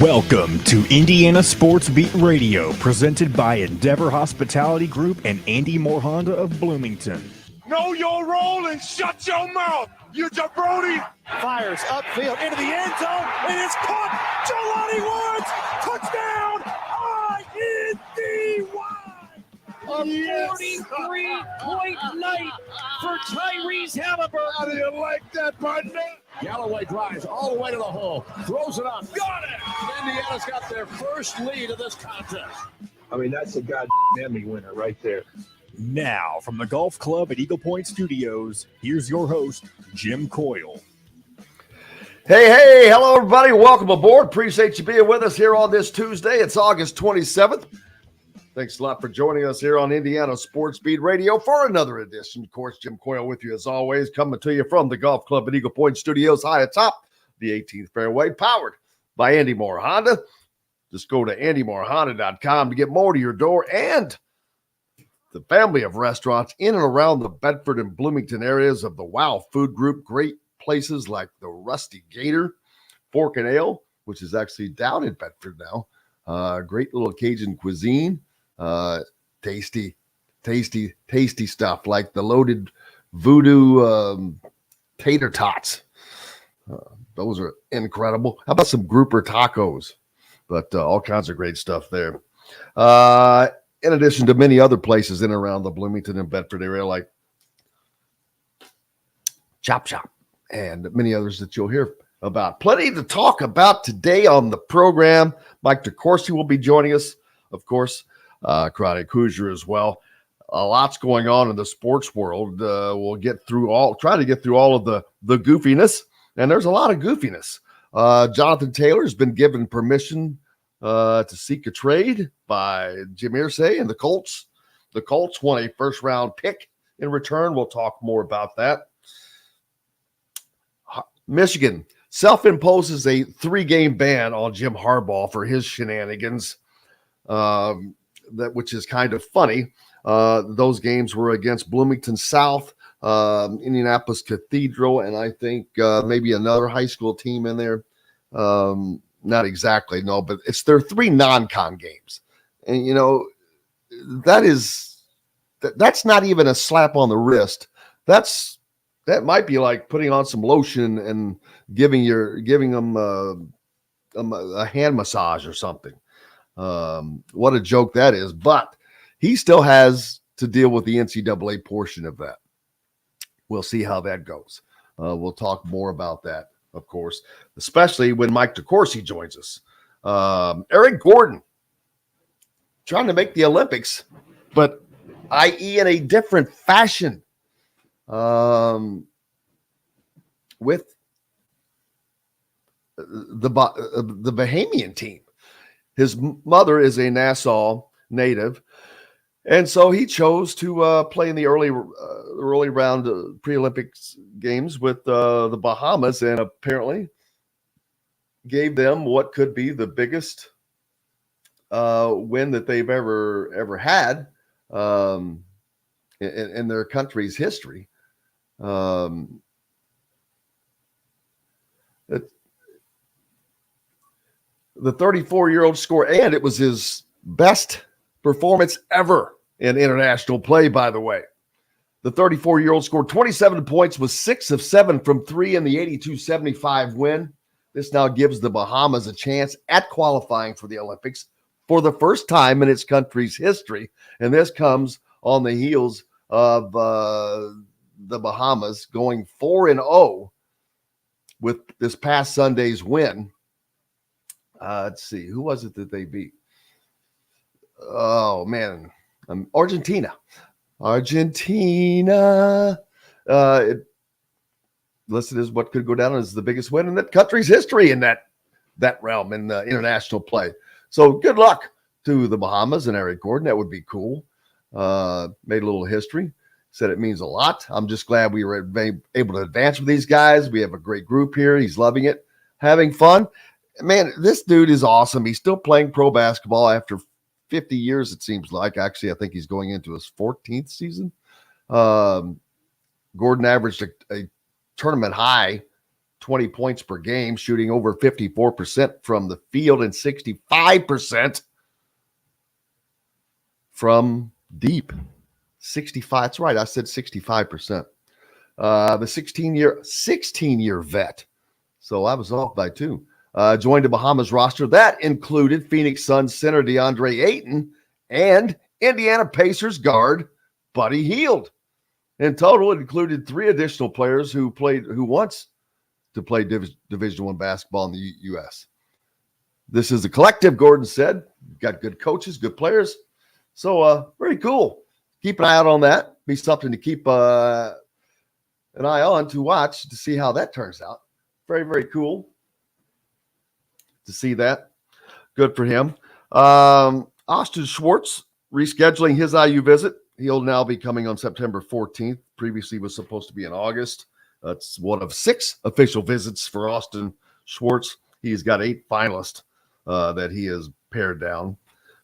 Welcome to Indiana Sports Beat Radio, presented by Endeavor Hospitality Group and Andy Morhonda of Bloomington. Know your role and shut your mouth, you jabroni! Fires upfield into the end zone, and it's caught. Jelani Woods, touchdown! INDY! A 43-point night for Tyrese Halliburton. How do you like that, partner? Galloway drives all the way to the hole, throws it up, got it! Indiana's got their first lead of this contest. I mean, that's a goddamn Emmy winner right there. Now, from the Golf Club at Eagle Point Studios, here's your host, Jim Coyle. Hey, hello everybody. Welcome aboard. Appreciate you being with us here on this Tuesday. It's August 27th. Thanks a lot for joining us here on Indiana Sports Beat Radio for another edition. Of course, Jim Coyle with you as always, coming to you from the Golf Club at Eagle Point Studios, high atop the 18th fairway, powered by Andy Moore Honda. Just go to andymoorehonda.com to get more to your door, and the family of restaurants in and around the Bedford and Bloomington areas of the Wow Food Group. Great places like the Rusty Gator, Fork and Ale, which is actually down in Bedford now. Great little Cajun cuisine. Tasty stuff like the loaded voodoo tater tots. Those are incredible. How about some grouper tacos? But all kinds of great stuff there. In addition to many other places in and around the Bloomington and Bedford area, like Chop Shop and many others that you'll hear about. Plenty to talk about today on the program. Mike DeCourcy will be joining us, of course. Chronic Hoosier as well. A lot's going on in the sports world. We'll try to get through all of the goofiness, and there's a lot of goofiness. Jonathan Taylor has been given permission to seek a trade by Jim Irsay and the Colts. The Colts won a first-round pick in return. We'll talk more about that. Michigan self-imposes a 3-game ban on Jim Harbaugh for his shenanigans. Which is kind of funny. Those games were against Bloomington South, Indianapolis Cathedral, and I think maybe another high school team in there. Not exactly, no, but it's their 3 non-con games. And, you know, that's not even a slap on the wrist. That might be like putting on some lotion and giving them a hand massage or something. What a joke that is, but he still has to deal with the NCAA portion of that. We'll see how that goes. We'll talk more about that, of course, especially when Mike DeCourcy joins us. Eric Gordon trying to make the Olympics, but i.e. in a different fashion, with the Bahamian team. His mother is a Nassau native, and so he chose to play in the early round pre-Olympics games with the Bahamas, and apparently gave them what could be the biggest win that they've ever had in their country's history. The 34-year-old scored, and it was his best performance ever in international play, by the way. The 34-year-old scored 27 points, was 6 of 7 from 3 in the 82-75 win. This now gives the Bahamas a chance at qualifying for the Olympics for the first time in its country's history, and this comes on the heels of the Bahamas going 4-0 with this past Sunday's win. Let's see. Who was it that they beat? Oh, man. Argentina. It listed as what could go down as the biggest win in that country's history in that realm in international play. So good luck to the Bahamas and Eric Gordon. That would be cool. Made a little history. Said it means a lot. I'm just glad we were able to advance with these guys. We have a great group here. He's loving it, having fun. Man, this dude is awesome. He's still playing pro basketball after 50 years, it seems like. Actually, I think he's going into his 14th season. Gordon averaged a tournament high 20 points per game, shooting over 54% from the field and 65% from deep. 65. That's right. I said 65%. The 16-year vet. So I was off by 2. Joined the Bahamas roster. That included Phoenix Suns center DeAndre Ayton and Indiana Pacers guard Buddy Hield. In total, it included 3 additional players who wants to play Division I basketball in the U.S. This is a collective, Gordon said. Got good coaches, good players. So very cool. Keep an eye out on that. Be something to keep an eye on to watch to see how that turns out. Very, very cool to see that. Good for him. Austin Schwartz rescheduling his IU visit. He'll now be coming on September 14th. Previously was supposed to be in August. That's one of 6 official visits for Austin Schwartz. He's got 8 finalists that he has pared down.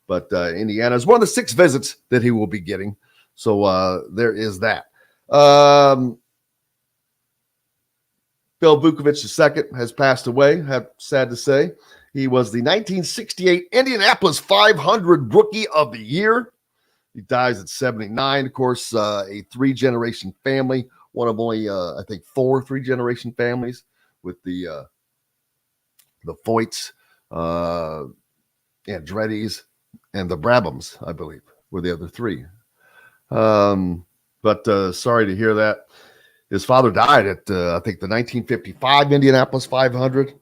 But Indiana is one of the 6 visits that he will be getting. So there is that. Bill Vukovich II has passed away. Sad to say. He was the 1968 Indianapolis 500 Rookie of the Year. He dies at 79. Of course, a 3-generation family. One of only, I think, 4 3-generation families with the Foyts, Andretti's, and the Brabhams, I believe, were the other 3. But sorry to hear that. His father died at, I think, the 1955 Indianapolis 500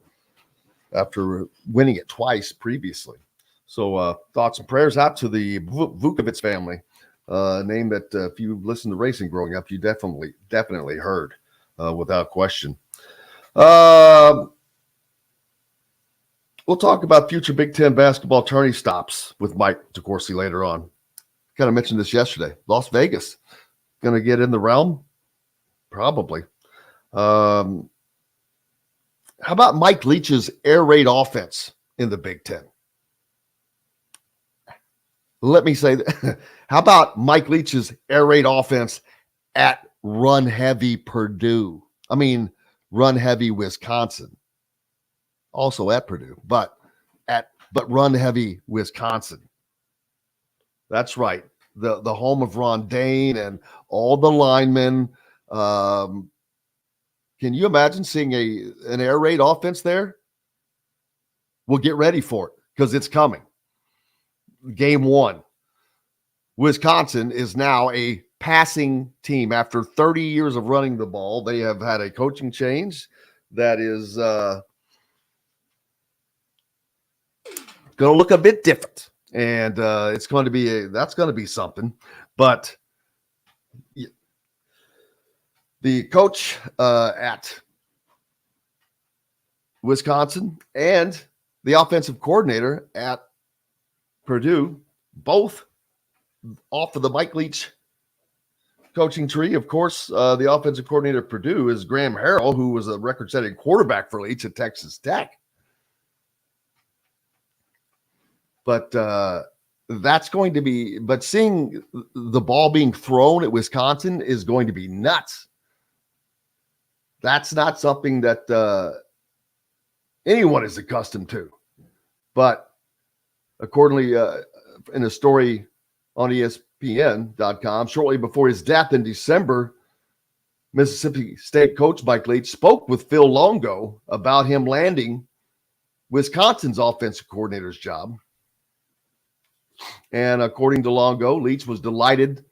after winning it twice previously. So thoughts and prayers out to the Vukovich family, name that if you listened to racing growing up, you definitely heard without question. We'll talk about future Big Ten basketball tourney stops with Mike DeCourcy later on. Kind of mentioned this yesterday. Las Vegas going to get in the realm? Probably. How about Mike Leach's air raid offense in the Big Ten? Let me say that. How about Mike Leach's air raid offense at run-heavy Purdue? I mean, run-heavy Wisconsin. Also at Purdue, but run-heavy Wisconsin. That's right. The home of Ron Dane and all the linemen. Can you imagine seeing an air raid offense there? We'll get ready for it because it's coming. Game 1. Wisconsin is now a passing team. After 30 years of running the ball, they have had a coaching change that is going to look a bit different. And it's going to be that's going to be something. But the coach at Wisconsin and the offensive coordinator at Purdue, both off of the Mike Leach coaching tree. Of course, the offensive coordinator at Purdue is Graham Harrell, who was a record-setting quarterback for Leach at Texas Tech. But that's going to be – but seeing the ball being thrown at Wisconsin is going to be nuts. That's not something that anyone is accustomed to. But accordingly, in a story on ESPN.com, shortly before his death in December, Mississippi State coach Mike Leach spoke with Phil Longo about him landing Wisconsin's offensive coordinator's job. And according to Longo, Leach was delighted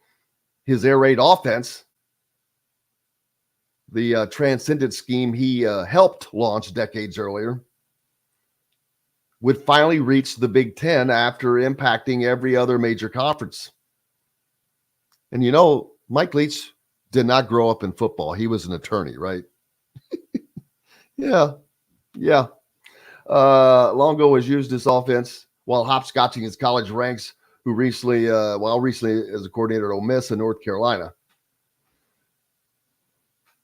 his air raid offense, the transcendent scheme he helped launch decades earlier, would finally reach the Big Ten after impacting every other major conference. And you know, Mike Leach did not grow up in football. He was an attorney, right? Yeah. Longo has used this offense while hopscotching his college ranks, who recently as a coordinator at Ole Miss in North Carolina.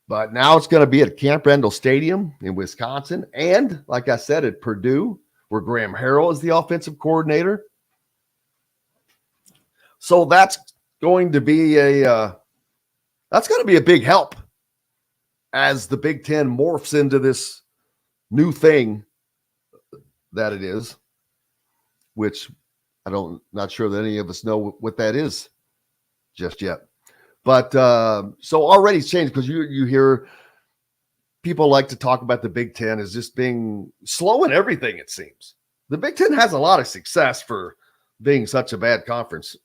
But now it's going to be at Camp Randall Stadium in Wisconsin, and like I said, at Purdue, where Graham Harrell is the offensive coordinator. So that's going to be a big help as the Big Ten morphs into this new thing that it is, which not sure that any of us know what that is just yet. But so already it's changed, because you hear people like to talk about the Big Ten as just being slow in everything, it seems. The Big Ten has a lot of success for being such a bad conference.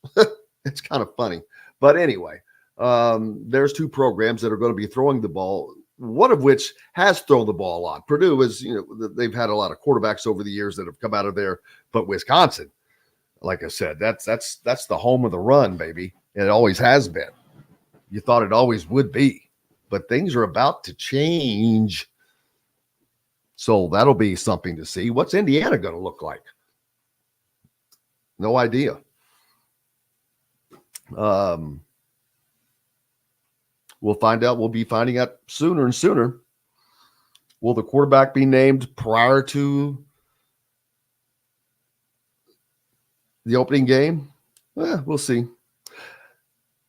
It's kind of funny. But anyway, there's two programs that are going to be throwing the ball, one of which has thrown the ball a lot. Purdue is, they've had a lot of quarterbacks over the years that have come out of there, but Wisconsin, like I said, that's the home of the run, baby. It always has been. You thought it always would be, but things are about to change. So that'll be something to see. What's Indiana going to look like? No idea. We'll find out. We'll be finding out sooner and sooner. Will the quarterback be named prior to the opening game? We'll see.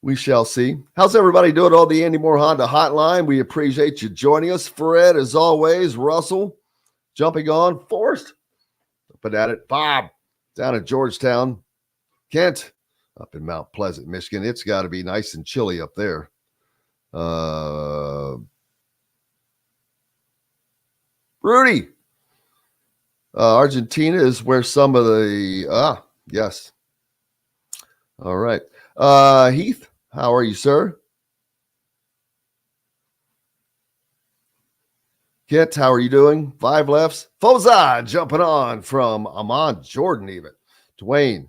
We shall see. How's everybody doing on the Andy Moore Honda hotline? We appreciate you joining us. Fred, as always. Russell, jumping on. Forrest, up and at it. Bob, down at Georgetown. Kent, up in Mount Pleasant, Michigan. It's got to be nice and chilly up there. Rudy, Argentina is where some of the, yes. All right. Heath, how are you, sir? Kent, how are you doing? 5 lefts. Fozad jumping on from Amon Jordan even. Dwayne.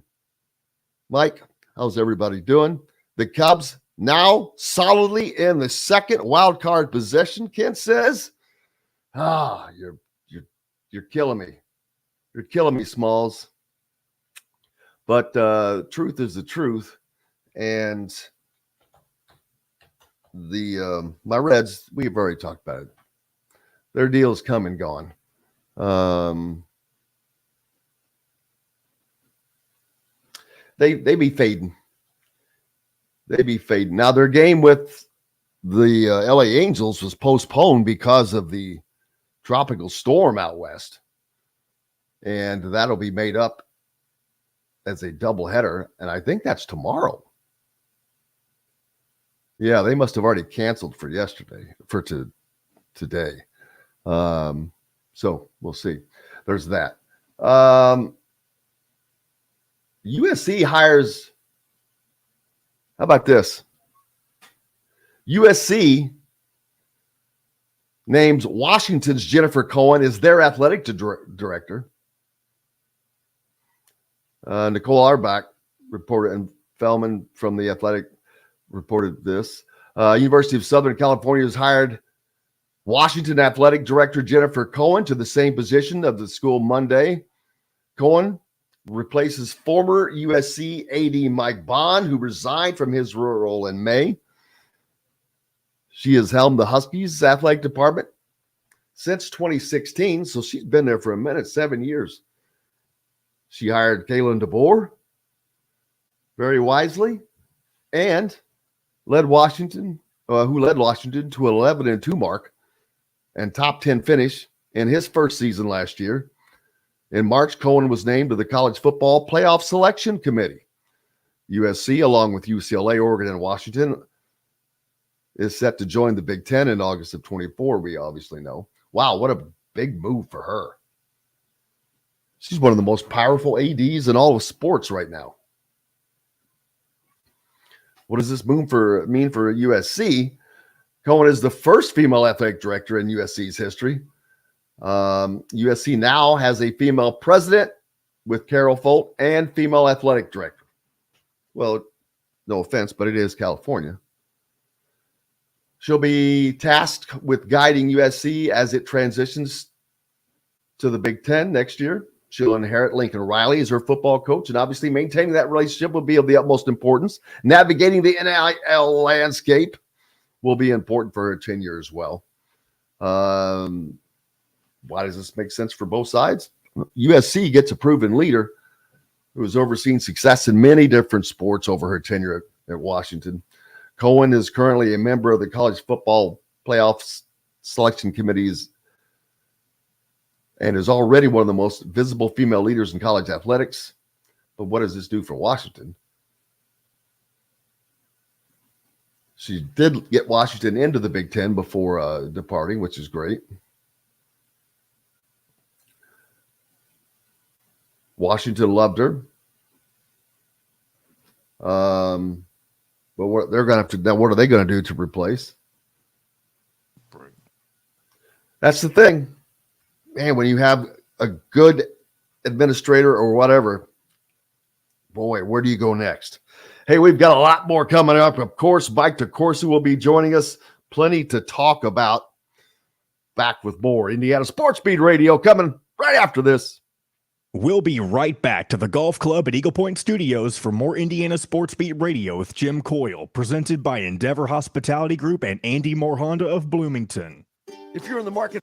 Mike, how's everybody doing? The Cubs now solidly in the second wild card position, Kent says. You're killing me. You're killing me, Smalls. But truth is the truth. And the my Reds, we've already talked about it. Their deal's come and gone. They be fading. They be fading. Now their game with the LA Angels was postponed because of the tropical storm out west, and that'll be made up as a doubleheader, and I think that's tomorrow. Yeah, they must have already canceled for today. So we'll see. There's that. USC hires. How about this? USC names Washington's Jennifer Cohen as their athletic director. Nicole Auerbach reported, and Fellman from The Athletic reported this. University of Southern California has hired Washington athletic director Jennifer Cohen to the same position of the school Monday. Cohen replaces former USC AD Mike Bond, who resigned from his role in May. She has helmed the Huskies athletic department since 2016, so she's been there for a minute, 7 years. She hired Kalen DeBoer very wisely, and led Washington to an 11-2 mark and top 10 finish in his first season last year. In March, Cohen was named to the College Football Playoff Selection Committee. USC, along with UCLA, Oregon, and Washington, is set to join the Big Ten in August of 24, we obviously know. Wow, what a big move for her. She's one of the most powerful ADs in all of sports right now. What does this mean for USC? Cohen is the first female athletic director in USC's history. USC now has a female president with Carol Folt and female athletic director. Well, no offense, but it is California. She'll be tasked with guiding USC as it transitions to the Big Ten next year. She'll inherit Lincoln Riley as her football coach, and obviously maintaining that relationship will be of the utmost importance. Navigating the NIL landscape will be important for her tenure as well. Why does this make sense for both sides? USC gets a proven leader who has overseen success in many different sports over her tenure at Washington. Cohen is currently a member of the College Football Playoff selection committees and is already one of the most visible female leaders in college athletics. But what does this do for Washington? She did get Washington into the Big Ten before departing, which is great. Washington loved her. But what they're going to have to now, what are they going to do to replace? That's the thing. Man, when you have a good administrator or whatever, boy, where do you go next? Hey, we've got a lot more coming up. Of course, Mike DeCourcy will be joining us. Plenty to talk about. Back with more Indiana Sports Beat Radio coming right after this. We'll be right back to the Golf Club at Eagle Point Studios for more Indiana Sports Beat Radio with Jim Coyle, presented by Endeavor Hospitality Group and Andy Moore Honda of Bloomington. If you're in the market.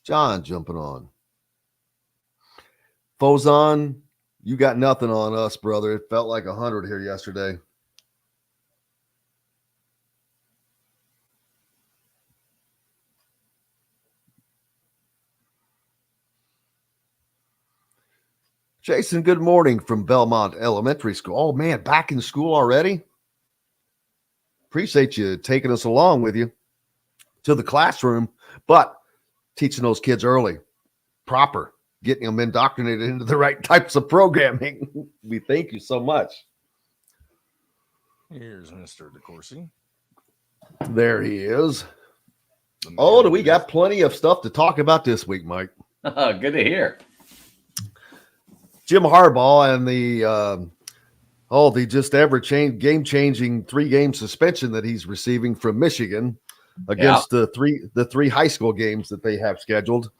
John jumping on. Fozon, you got nothing on us, brother. It felt like 100 here yesterday. Jason, good morning from Belmont Elementary School. Oh, man, back in school already? Appreciate you taking us along with you to the classroom, but teaching those kids early, proper, getting them indoctrinated into the right types of programming. We thank you so much. Here's Mr. DeCourcy. There he is. Oh, do we got plenty of stuff to talk about this week, Mike? Good to hear. Jim Harbaugh and the just game-changing 3-game suspension that he's receiving from Michigan against the three high school games that they have scheduled.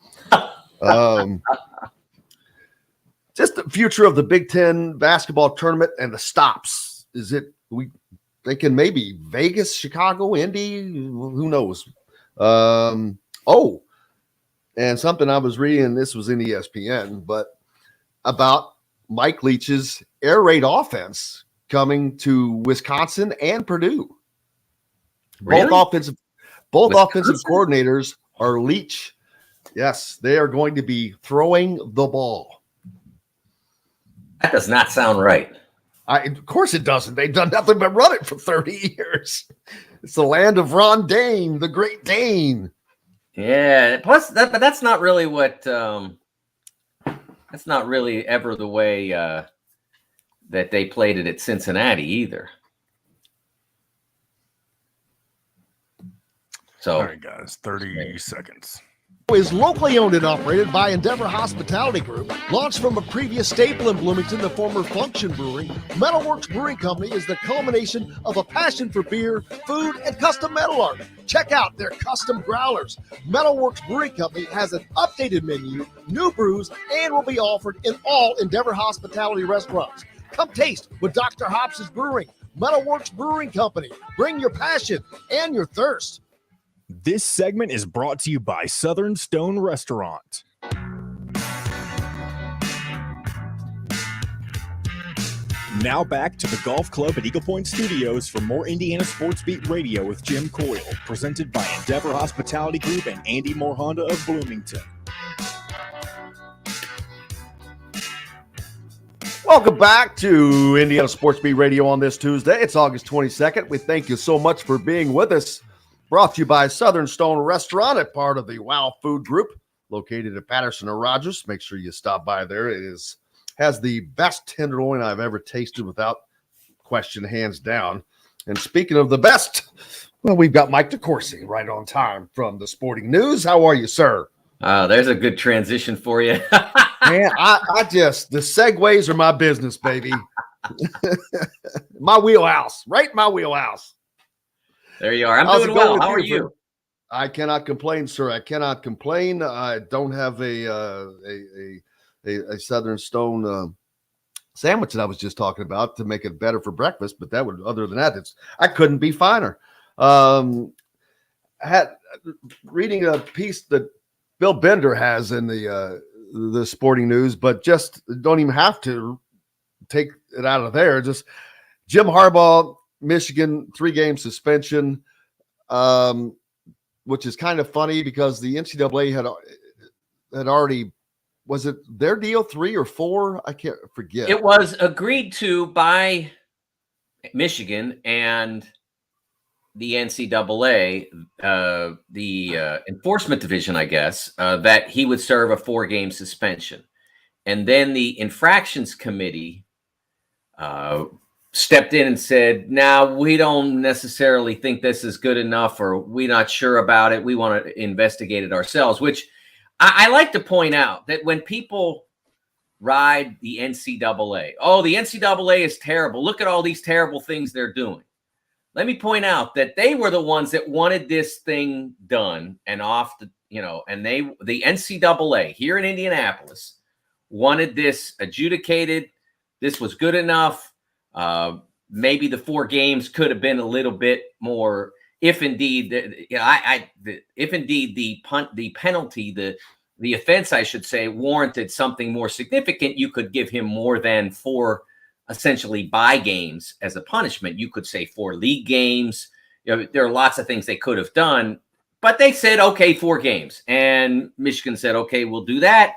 Just the future of the Big Ten basketball tournament and the stops. Is it we thinking maybe Vegas, Chicago, Indy? Who knows? And something I was reading, this was in ESPN, but about Mike Leach's air raid offense coming to Wisconsin and Purdue. Really? Both offensive coordinators are Leach. Yes, they are going to be throwing the ball. That does not sound right. Of course it doesn't. They've done nothing but run it for 30 years. It's the land of Ron Dane, the Great Dane. Yeah. Plus, but that's not really what. That's not really ever the way that they played it at Cincinnati either. So, all right, guys, 30 seconds. Is locally owned and operated by Endeavor Hospitality Group. Launched from a previous staple in Bloomington, the former Function Brewery, Metalworks Brewing Company is the culmination of a passion for beer, food, and custom metal art. Check out their custom growlers. Metalworks Brewing Company has an updated menu, new brews, and will be offered in all Endeavor Hospitality restaurants. Come taste with Dr. Hobbs' Brewing. Metalworks Brewing Company. Bring your passion and your thirst. This segment is brought to you by Southern Stone Restaurant. Now back to the Golf Club at Eagle Point Studios for more Indiana Sports Beat Radio with Jim Coyle, presented by Endeavor Hospitality Group and Andy Moore Honda of Bloomington. Welcome back to Indiana Sports Beat Radio on this Tuesday. It's August 22nd. We thank you so much for being with us. Brought to you by Southern Stone Restaurant, a part of the Wow Food Group, located at Patterson and Rogers. Make sure you stop by there. It has the best tenderloin I've ever tasted, without question, hands down. And speaking of the best, well, we've got Mike DeCourcy right on time from the Sporting News. How are you, sir? There's a good transition for you. Man, the segues are my business, baby. My wheelhouse, right? My wheelhouse. There you are. I'm How's it doing going well. with How are you, you? I cannot complain, sir. I cannot complain. I don't have a Southern Stone sandwich that I was just talking about to make it better for breakfast, but that would, other than that, I couldn't be finer. Had reading a piece that Bill Bender has in the Sporting News, but just don't even have to take it out of there. Just Jim Harbaugh, Michigan, 3-game suspension, which is kind of funny because the NCAA had already, was it their deal 3 or 4? I can't forget. It was agreed to by Michigan and the NCAA, the enforcement division, I guess, that he would serve a 4-game suspension. And then the infractions committee stepped in and said, "Now, we don't necessarily think this is good enough, or we're not sure about it. We want to investigate it ourselves," which I like to point out that when people ride the NCAA, oh, the NCAA is terrible. Look at all these terrible things they're doing. Let me point out that they were the ones that wanted this thing done and off the, and the NCAA here in Indianapolis wanted this adjudicated. This was good enough. Maybe the 4 games could have been a little bit more, if indeed, the penalty, the offense, I should say, warranted something more significant. You could give him more than 4 essentially bye games as a punishment. You could say 4 league games. There are lots of things they could have done, but they said, okay, 4 games. And Michigan said, okay, we'll do that.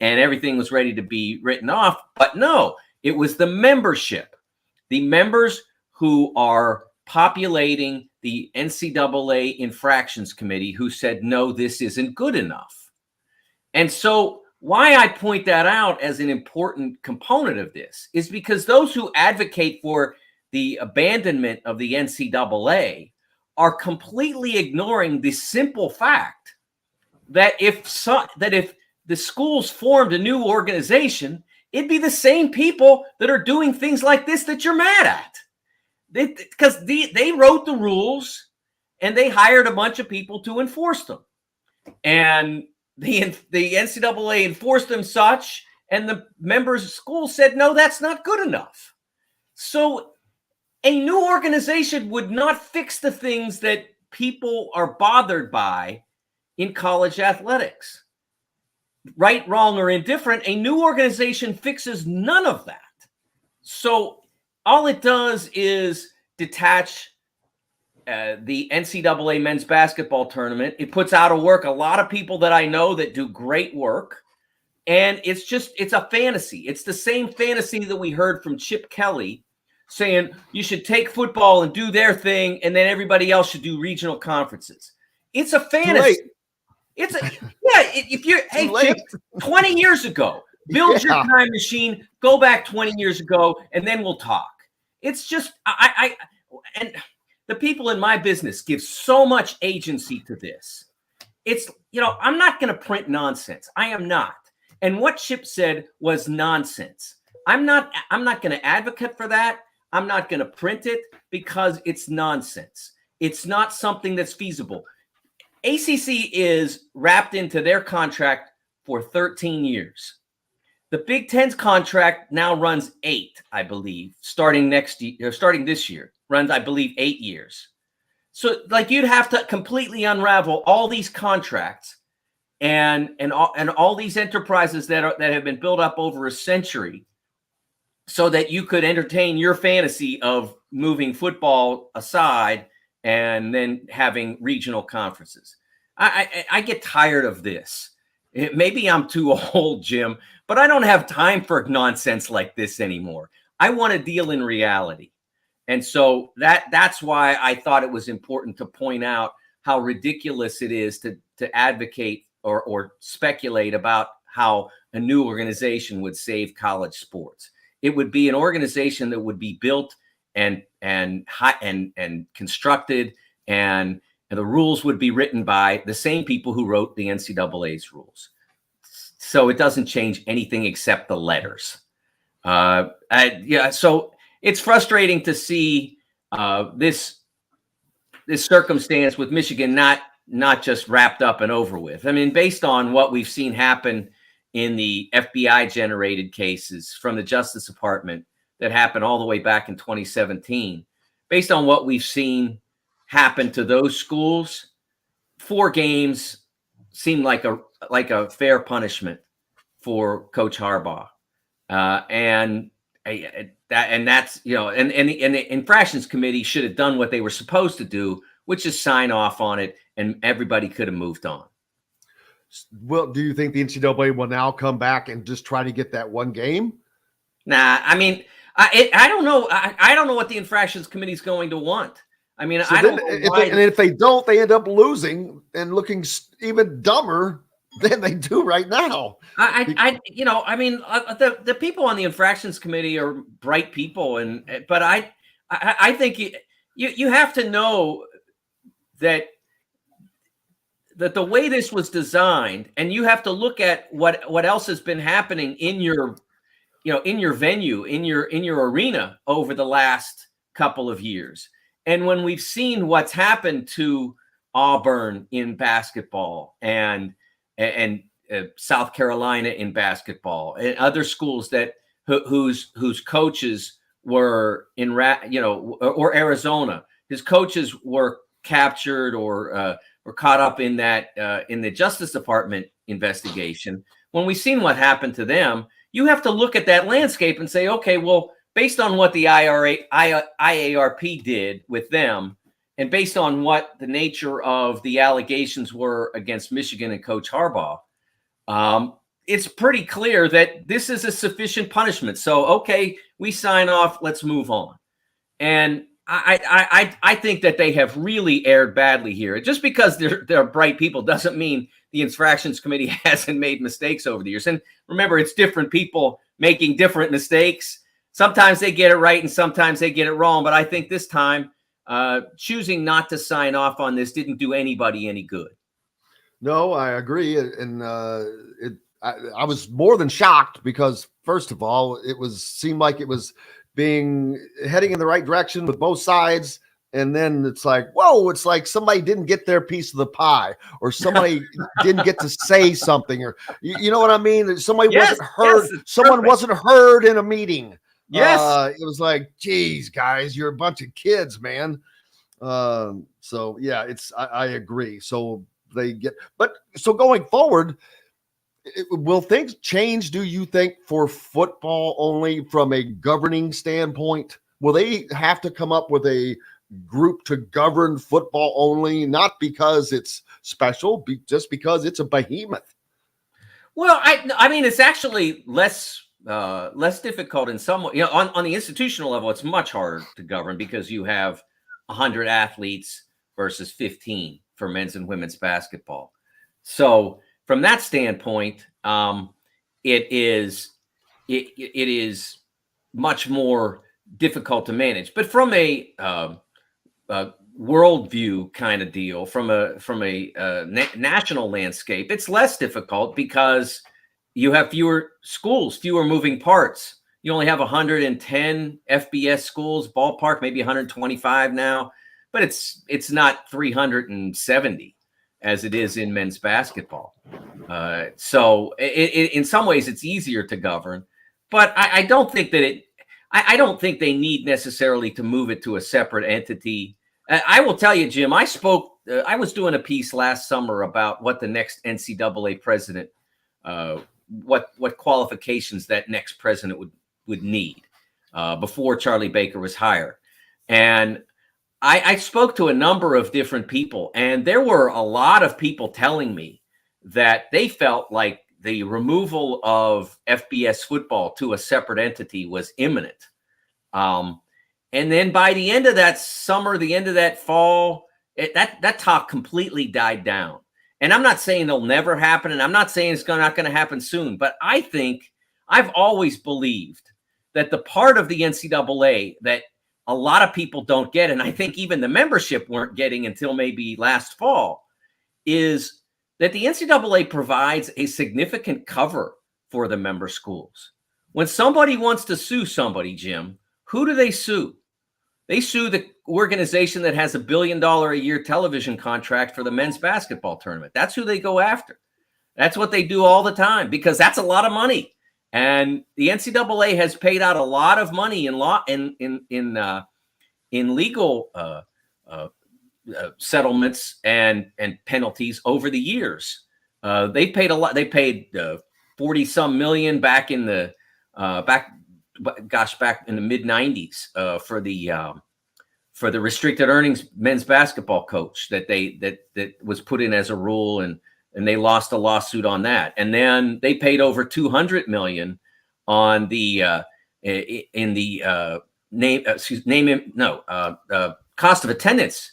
And everything was ready to be written off. But no, it was the membership, the members who are populating the NCAA infractions committee who said, no, this isn't good enough. And so why I point that out as an important component of this is because those who advocate for the abandonment of the NCAA are completely ignoring the simple fact that if the schools formed a new organization, it'd be the same people that are doing things like this that you're mad at. Because they wrote the rules and they hired a bunch of people to enforce them. And the NCAA enforced them such, and the members of school said, no, that's not good enough. So a new organization would not fix the things that people are bothered by in college athletics. Right, wrong, or indifferent, a new organization fixes none of that. So all it does is detach the NCAA men's basketball tournament. It puts out of work a lot of people that I know that do great work. And it's a fantasy. It's the same fantasy that we heard from Chip Kelly saying you should take football and do their thing, and then everybody else should do regional conferences. It's a fantasy. If you're, hey, Chip, 20 years ago, build your time machine, go back 20 years ago, and then we'll talk. It's just, and the people in my business give so much agency to this. It's, I'm not going to print nonsense. I am not. And what Chip said was nonsense. I'm not going to advocate for that. I'm not going to print it because it's nonsense. It's not something that's feasible. ACC is wrapped into their contract for 13 years. The Big Ten's contract now runs 8, I believe, starting this year. Runs, I believe, 8 years. So, you'd have to completely unravel all these contracts and all these enterprises that have been built up over a century, so that you could entertain your fantasy of moving football aside and then having regional conferences. I get tired of this. Maybe I'm too old, Jim, but I don't have time for nonsense like this anymore. I want to deal in reality. And so that's why I thought it was important to point out how ridiculous it is to advocate or speculate about how a new organization would save college sports. It would be an organization that would be built and constructed, and the rules would be written by the same people who wrote the NCAA's rules. So it doesn't change anything except the letters. So it's frustrating to see this circumstance with Michigan not just wrapped up and over with. I mean, based on what we've seen happen in the FBI generated cases from the Justice Department that happened all the way back in 2017, based on what we've seen happen to those schools, 4 games seemed like a fair punishment for Coach Harbaugh. And that's, you know, and the infractions committee should have done what they were supposed to do, which is sign off on it, and everybody could have moved on. Well, do you think the NCAA will now come back and just try to get that one game? Nah, I mean, I don't know. I don't know what the infractions committee is going to want. I mean, so I don't know if they don't, they end up losing and looking even dumber than they do right now. You know, I mean, the people on the infractions committee are bright people, but I think you have to know that the way this was designed, and you have to look at what else has been happening in your venue, in your arena over the last couple of years. And when we've seen what's happened to Auburn in basketball and South Carolina in basketball and other schools whose coaches were or Arizona, his coaches were captured or caught up in the Justice Department investigation. When we've seen what happened to them, you have to look at that landscape and say, okay, well, based on what the IARP did with them, and based on what the nature of the allegations were against Michigan and Coach Harbaugh, it's pretty clear that this is a sufficient punishment. So, okay, we sign off, let's move on. And I think that they have really erred badly here. Just because they're bright people doesn't mean the infractions committee hasn't made mistakes over the years. And remember, it's different people making different mistakes. Sometimes they get it right and sometimes they get it wrong. But I think this time, choosing not to sign off on this didn't do anybody any good. No, I agree. And I was more than shocked because, first of all, seemed like it was heading in the right direction with both sides. And then it's like, whoa, it's like somebody didn't get their piece of the pie, or somebody didn't get to say something, or you know what I mean? Somebody wasn't heard. Someone wasn't heard in a meeting. Yes. It was like, geez, guys, you're a bunch of kids, man. So yeah, I agree. So so going forward, will things change, do you think, for football only from a governing standpoint? Will they have to come up with a group to govern football only, not because it's special, just because it's a behemoth? Well, I mean, it's actually less difficult in some way. You know, on the institutional level, it's much harder to govern because you have 100 athletes versus 15 for men's and women's basketball. So from that standpoint, it is much more difficult to manage. But from a worldview kind of deal, from a national landscape, it's less difficult because you have fewer schools, fewer moving parts. You only have 110 FBS schools, ballpark, maybe 125 now, but it's not 370 as it is in men's basketball. So in some ways it's easier to govern, but I don't think that I don't think they need necessarily to move it to a separate entity. I will tell you, Jim, I was doing a piece last summer about what the next NCAA president, what qualifications that next president would need before Charlie Baker was hired. And I spoke to a number of different people, and there were a lot of people telling me that they felt like the removal of FBS football to a separate entity was imminent. And then by the end of that summer, the end of that fall, that talk completely died down. And I'm not saying it'll never happen, and I'm not saying it's not going to happen soon, but I think I've always believed that the part of the NCAA that a lot of people don't get, and I think even the membership weren't getting until maybe last fall, is that the NCAA provides a significant cover for the member schools. When somebody wants to sue somebody, Jim, who do they sue? They sue the organization that has $1 billion a year television contract for the men's basketball tournament. That's who they go after. That's what they do all the time because that's a lot of money. And the NCAA has paid out a lot of money in legal settlements and penalties over the years. They paid a lot. They paid 40-some million back in the back in the mid 90s for the restricted earnings men's basketball coach that was put in as a rule, and they lost a lawsuit on that. And then they paid over $200 million on the cost of attendance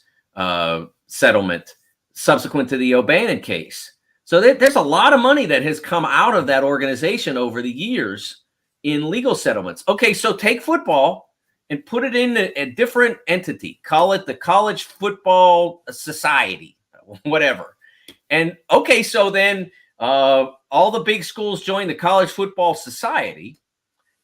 settlement subsequent to the O'Bannon case. So there's a lot of money that has come out of that organization over the years in legal settlements. Okay, so take football and put it in a different entity. Call it the College Football Society, whatever. And okay, so then all the big schools join the College Football Society,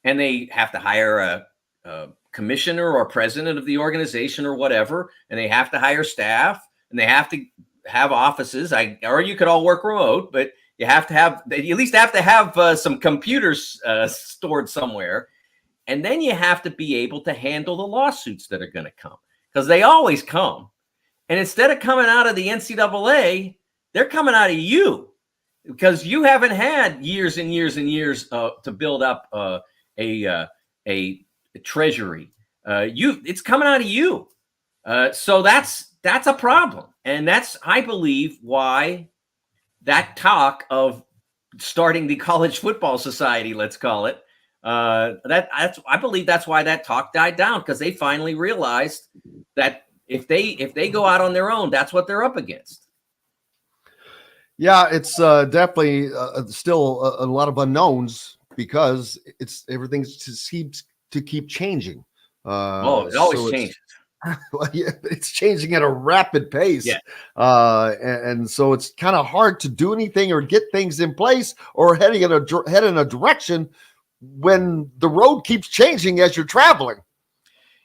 and they have to hire a commissioner or president of the organization or whatever, and they have to hire staff, and they have to have offices. Or you could all work remote, but you have to have, you at least have to have some computers stored somewhere. And then you have to be able to handle the lawsuits that are going to come, because they always come. And instead of coming out of the NCAA, they're coming out of you, because you haven't had years and years and years to build up a treasury. It's coming out of you. So that's a problem. And that's, I believe, why that talk of starting the College Football Society, let's call it, I believe that's why that talk died down, because they finally realized that if they go out on their own, that's what they're up against. Yeah, it's definitely still a lot of unknowns, because everything seems to keep changing. It always changes. Well, yeah, it's changing at a rapid pace. Yeah. And so it's kind of hard to do anything or get things in place or head in a direction when the road keeps changing as you're traveling.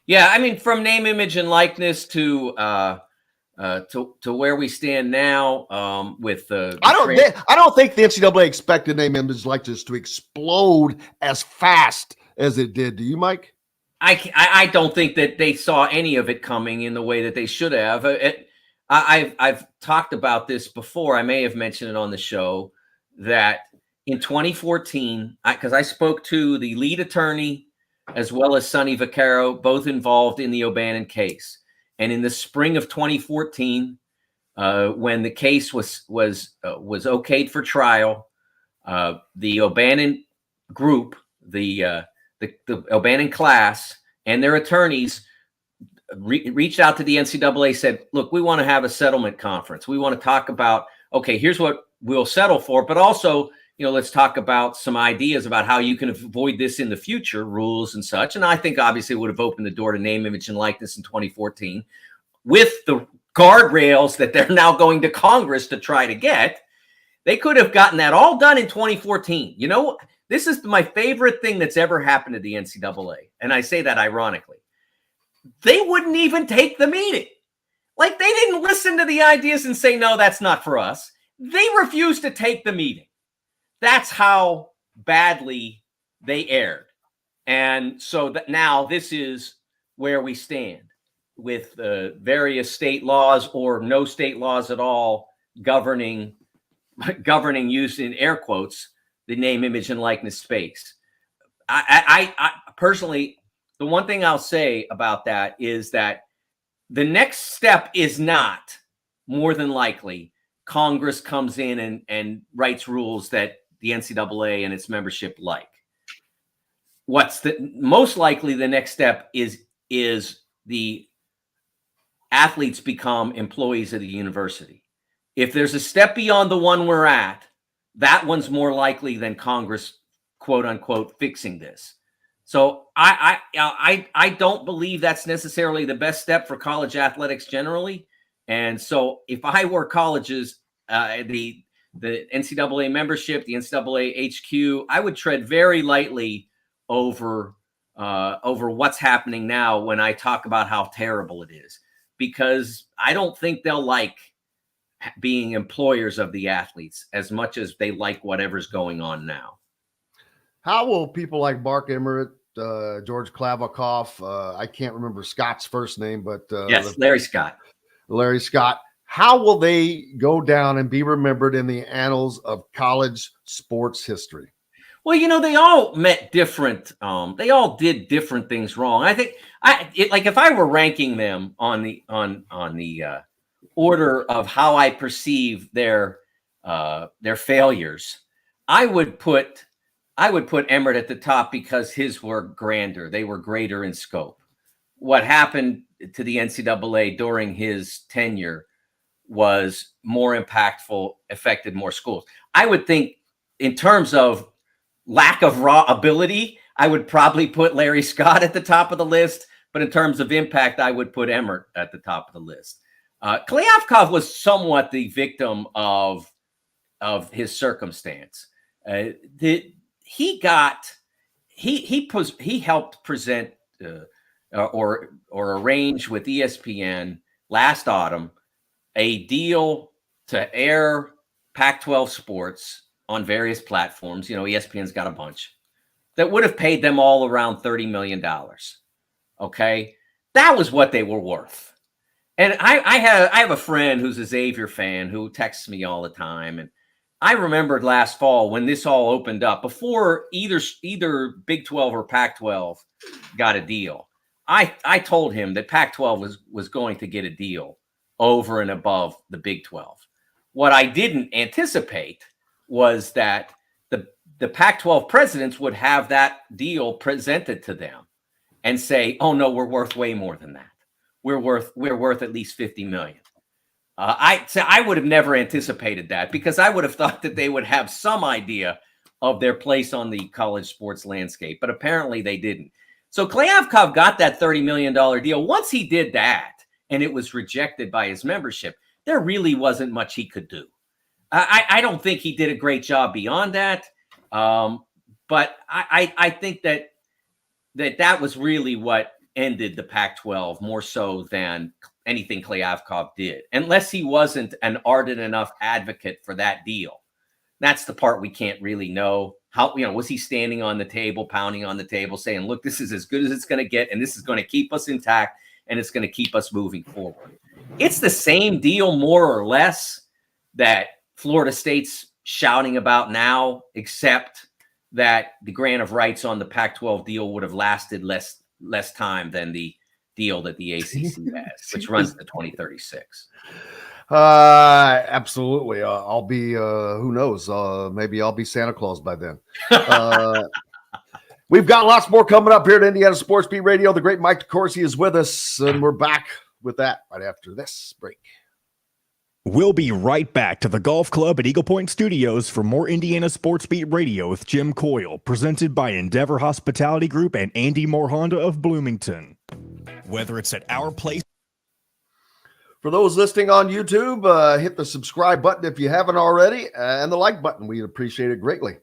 Yeah, I mean, from name, image, and likeness to where we stand now with the I don't think the NCAA expected name, image, likeness to explode as fast as it did. Do you, Mike? I don't think that they saw any of it coming in the way that they should have. I've talked about this before. I may have mentioned it on the show that in 2014, because I spoke to the lead attorney as well as Sonny Vaccaro, both involved in the O'Bannon case. And in the spring of 2014, when the case was okayed for trial, the O'Bannon group, the O'Bannon class and their attorneys reached out to the NCAA, said, look, we want to have a settlement conference. We want to talk about, okay, here's what we'll settle for, but also, let's talk about some ideas about how you can avoid this in the future, rules and such. And I think obviously it would have opened the door to name, image, and likeness in 2014 with the guardrails that they're now going to Congress to try to get. They could have gotten that all done in 2014. This is my favorite thing that's ever happened to the NCAA. And I say that ironically. They wouldn't even take the meeting. Like, they didn't listen to the ideas and say, no, that's not for us. They refused to take the meeting. That's how badly they erred. And so that now this is where we stand with various state laws or no state laws at all governing use in air quotes the name, image, and likeness space. I personally, the one thing I'll say about that is that the next step is not, more than likely, Congress comes in and writes rules that the NCAA and its membership like. What's most likely the next step is the athletes become employees of the university. If there's a step beyond the one we're at, that one's more likely than Congress, quote unquote, fixing this. So I don't believe that's necessarily the best step for college athletics generally. And so if I were colleges, the NCAA membership, the NCAA HQ, I would tread very lightly over what's happening now when I talk about how terrible it is, because I don't think they'll like being employers of the athletes as much as they like whatever's going on now. How will people like Mark Emmert, George Klavikoff, I can't remember Scott's first name, but yes, Larry Scott. Larry Scott, how will they go down and be remembered in the annals of college sports history? Well, they all met different. They all did different things wrong. I think if I were ranking them on the order of how I perceive their failures, I would put Emmert at the top because his were grander. They were greater in scope. What happened to the NCAA during his tenure was more impactful, affected more schools. I would think in terms of lack of raw ability, I would probably put Larry Scott at the top of the list. But in terms of impact, I would put Emmert at the top of the list. Klyavkov was somewhat the victim of his circumstance. He helped present or arrange with ESPN last autumn a deal to air Pac-12 sports on various platforms. ESPN's got a bunch that would have paid them all around $30 million. Okay. That was what they were worth. And I have a friend who's a Xavier fan who texts me all the time. And I remembered last fall when this all opened up, before either Big 12 or Pac-12 got a deal. I told him that Pac-12 was going to get a deal over and above the Big 12. What I didn't anticipate was that the Pac-12 presidents would have that deal presented to them and say, "Oh no, we're worth way more than that. We're worth at least $50 million." I would have never anticipated that, because I would have thought that they would have some idea of their place on the college sports landscape, but apparently they didn't. So Klyavkov got that $30 million deal. Once he did that and it was rejected by his membership, there really wasn't much he could do. I don't think he did a great job beyond that. But I think that was really what ended the Pac-12 more so than anything Klyavkov did, unless he wasn't an ardent enough advocate for that deal. That's the part we can't really know. How, was he standing on the table, pounding on the table, saying, "Look, this is as good as it's going to get, and this is going to keep us intact, and it's going to keep us moving forward." It's the same deal, more or less, that Florida State's shouting about now, except that the grant of rights on the Pac-12 deal would have lasted less time than the deal that the ACC has, which runs to 2036. Absolutely. I'll be, who knows? Maybe I'll be Santa Claus by then. We've got lots more coming up here at Indiana Sports Beat Radio. The great Mike DeCourcy is with us, and we're back with that right after this break. We'll be right back to the golf club at Eagle Point Studios for more Indiana Sports Beat Radio with Jim Coyle, presented by Endeavor Hospitality Group and Andy Moore Honda of Bloomington. Whether it's at our place. For those listening on YouTube, hit the subscribe button if you haven't already, and the like button. We'd appreciate it greatly.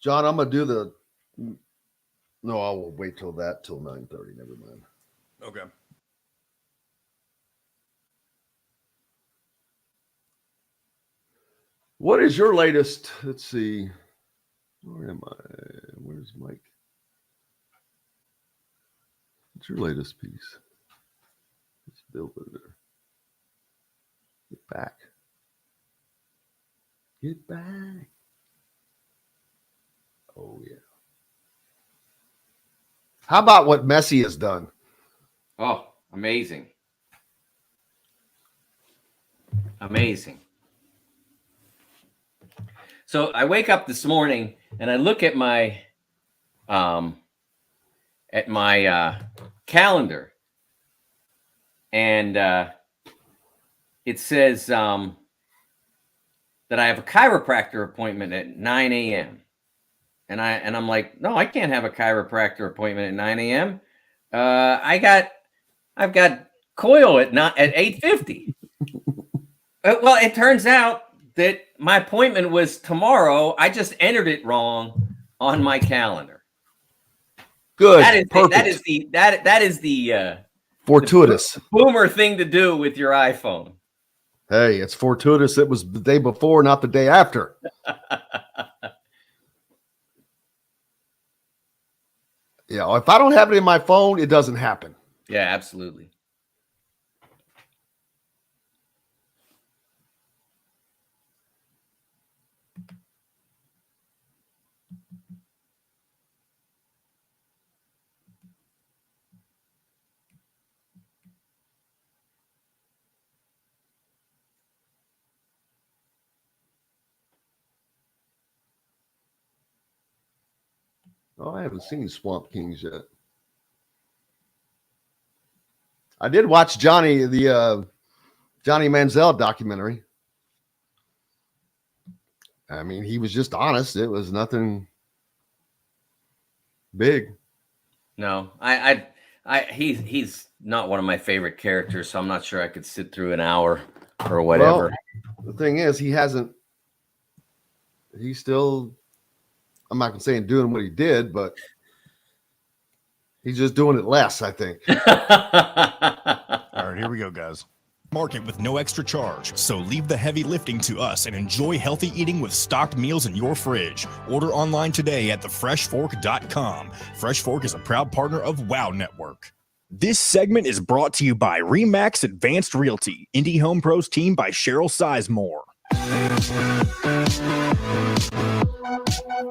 John, I'm going to do no, I will wait till 9:30. Never mind. Okay. What is your latest? Let's see. Where am I? Where's Mike? What's your latest piece? It's Bill there. Get back. Get back. Oh, yeah. How about what Messi has done? Oh, amazing. Amazing. So I wake up this morning and I look at my calendar, and it says that I have a chiropractor appointment at 9 a.m. And I'm like, no, I can't have a chiropractor appointment at 9 a.m. I've got Coyle at 8:50. Well, it turns out that my appointment was tomorrow. I just entered it wrong on my calendar. Good. That is the fortuitous boomer thing to do with your iPhone. Hey, it's fortuitous. It was the day before, not the day after. Yeah, if I don't have it in my phone, it doesn't happen. Yeah, absolutely. Oh, I haven't seen Swamp Kings yet. I did watch Johnny Manziel documentary. I mean, he was just honest. It was nothing big. No, he's not one of my favorite characters, so I'm not sure I could sit through an hour or whatever. Well, the thing is, he's still, I'm not going to say doing what he did, but he's just doing it less, I think. All right, here we go, guys. Market with no extra charge. So leave the heavy lifting to us and enjoy healthy eating with stocked meals in your fridge. Order online today at thefreshfork.com. Fresh Fork is a proud partner of WOW Network. This segment is brought to you by Remax Advanced Realty, Indie Home Pros team by Cheryl Sizemore.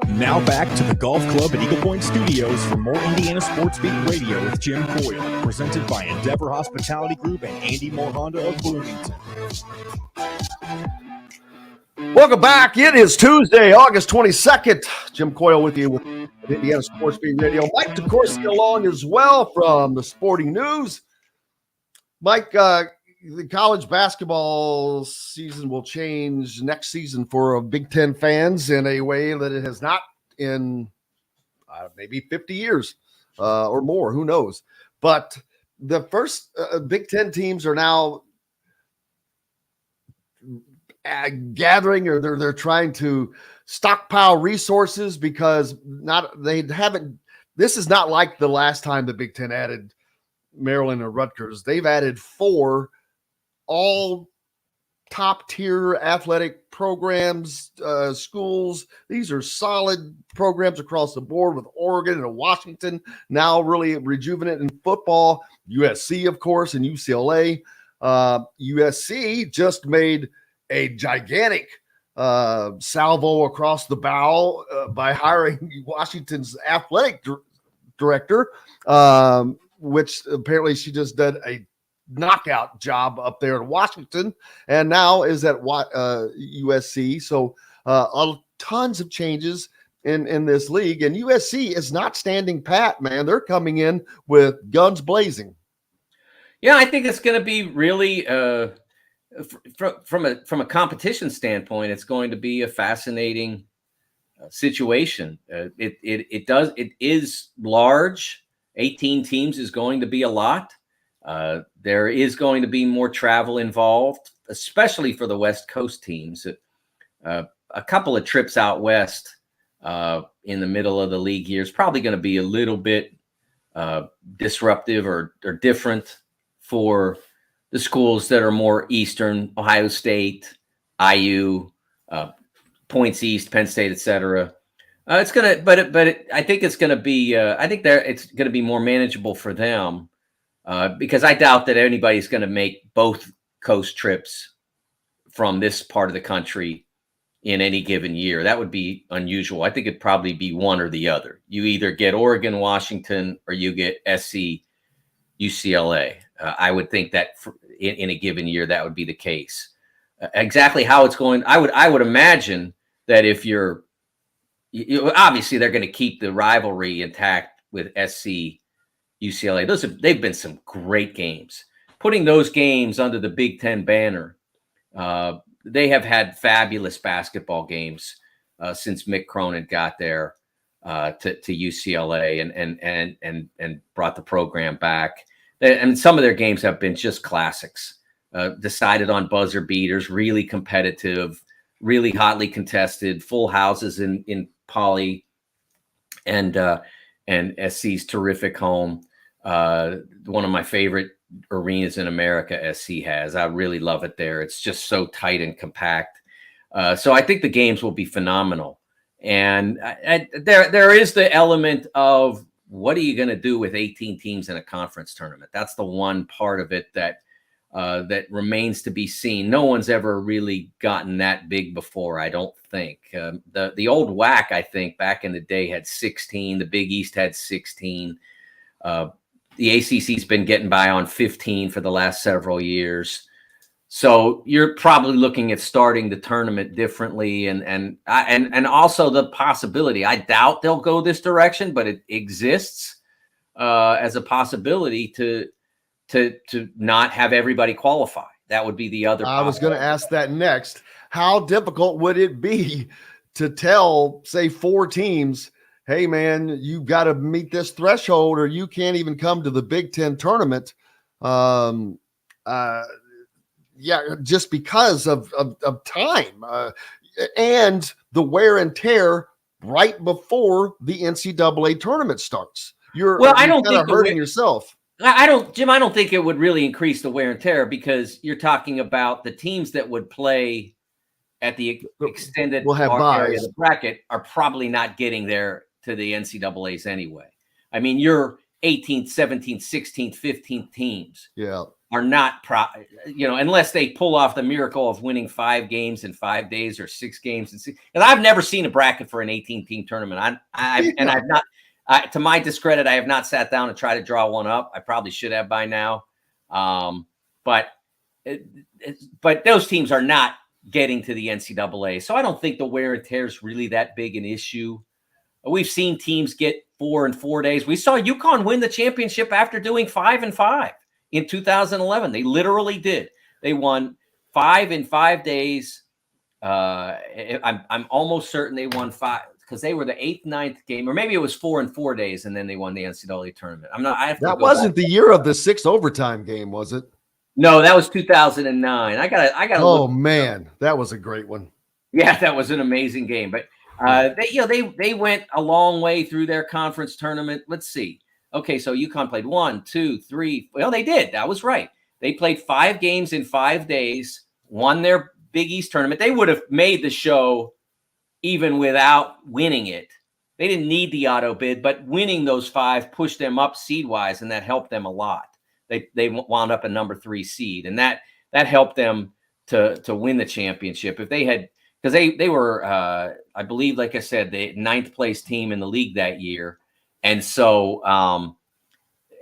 Now back to the Golf Club at Eagle Point Studios for more Indiana Sports Beat Radio with Jim Coyle, presented by Endeavor Hospitality Group and Andy Moore Honda of Bloomington. Welcome back. It is Tuesday, August 22nd. Jim Coyle with you with Indiana Sports Beat Radio. Mike DeCourcy along as well from the Sporting News. Mike, the college basketball season will change next season for Big Ten fans in a way that it has not in maybe 50 years or more. Who knows? But the first Big Ten teams are now gathering, or they're trying to stockpile resources because this is not like the last time the Big Ten added Maryland or Rutgers. They've added 4 all top tier athletic programs, schools. These are solid programs across the board, with Oregon and Washington now really rejuvenating football. USC, of course, and UCLA. USC just made a gigantic salvo across the bow by hiring Washington's athletic director, which apparently she just did a knockout job up there in Washington, and now is at USC. So tons of changes in this league, and USC is not standing pat, man. They're coming in with guns blazing. Yeah, I think it's going to be really from a competition standpoint, it's going to be a fascinating situation. It is large. 18 teams is going to be a lot. There is going to be more travel involved, especially for the West Coast teams. A couple of trips out west in the middle of the league year is probably going to be a little bit disruptive or different for the schools that are more Eastern, Ohio State, IU, Points East, Penn State, etc. It's gonna, I think it's gonna be. It's gonna be more manageable for them because I doubt that anybody's gonna make both coast trips from this part of the country in any given year. That would be unusual. I think it'd probably be one or the other. You either get Oregon, Washington, or you get SC, UCLA. I would think that in a given year that would be the case. Exactly how it's going, I would imagine that if you're obviously they're going to keep the rivalry intact with SC, UCLA. They've been some great games. Putting those games under the Big Ten banner, they have had fabulous basketball games since Mick Cronin got there to UCLA and brought the program back. And some of their games have been just classics, decided on buzzer beaters, really competitive, really hotly contested, full houses in Poly and SC's terrific home. One of my favorite arenas in America SC has. I really love it there. It's just so tight and compact. So I think the games will be phenomenal. And there is the element of, what are you going to do with 18 teams in a conference tournament? That's the one part of it that remains to be seen. No one's ever really gotten that big before, I don't think. The old WAC, I think, back in the day had 16. The Big East had 16. The ACC's been getting by on 15 for the last several years. So you're probably looking at starting the tournament differently, and also the possibility. I doubt they'll go this direction, but it exists as a possibility to not have everybody qualify. That would be the other. I was going to ask that next. How difficult would it be to tell, say, 4 teams, hey, man, you've got to meet this threshold or you can't even come to the Big Ten tournament? Just because of time and the wear and tear right before the NCAA tournament starts. I don't think hurting yourself. I don't think it would really increase the wear and tear, because you're talking about the teams that would play at the extended area of the bracket are probably not getting there to the NCAAs anyway. I mean, your 18th, 17th, 16th, 15th teams. Yeah. Are not, unless they pull off the miracle of winning 5 games in 5 days or 6 games. And I've never seen a bracket for an 18-team tournament. I've not, to my discredit, I have not sat down and tried to draw one up. I probably should have by now. But those teams are not getting to the NCAA. So I don't think the wear and tear is really that big an issue. We've seen teams get 4 in 4 days. We saw UConn win the championship after doing 5 in 5. In 2011, they literally did. They won 5 in 5 days. I'm almost certain they won 5, because they were the 8th, 9th game, or maybe it was 4 in 4 days, and then they won the NCAA tournament. That wasn't the year of the 6 overtime game, was it? No, that was 2009. I got. Oh man, that was a great one. Yeah, that was an amazing game. But they went a long way through their conference tournament. Let's see. Okay, so UConn played 1, 2, 3. Well, they did. That was right. They played 5 games in 5 days, won their Big East tournament. They would have made the show even without winning it. They didn't need the auto bid, but winning those 5 pushed them up seed-wise, and that helped them a lot. They wound up a number 3 seed, and that helped them to win the championship. If they had, because they were, I believe, like I said, the 9th place team in the league that year. And so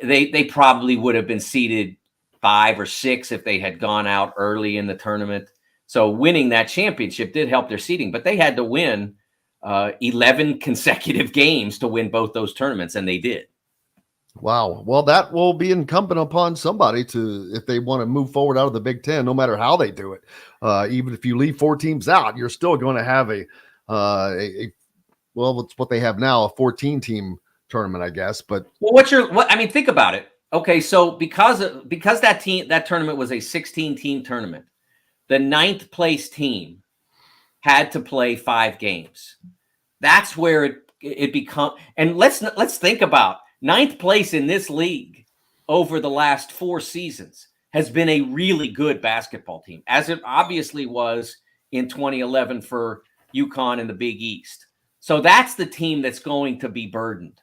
they probably would have been seeded 5 or 6 if they had gone out early in the tournament. So winning that championship did help their seeding, but they had to win 11 consecutive games to win both those tournaments, and they did. Wow. Well, that will be incumbent upon somebody if they want to move forward out of the Big Ten, no matter how they do it. Even if you leave 4 teams out, you're still going to have well, it's what they have now, a 14-team tournament, I guess. But think about it. Okay, so because that tournament was a 16-team tournament, the 9th place team had to play 5 games. That's where it become. And let's think about 9th place in this league over the last 4 seasons has been a really good basketball team, as it obviously was in 2011 for UConn and the Big East. So that's the team that's going to be burdened.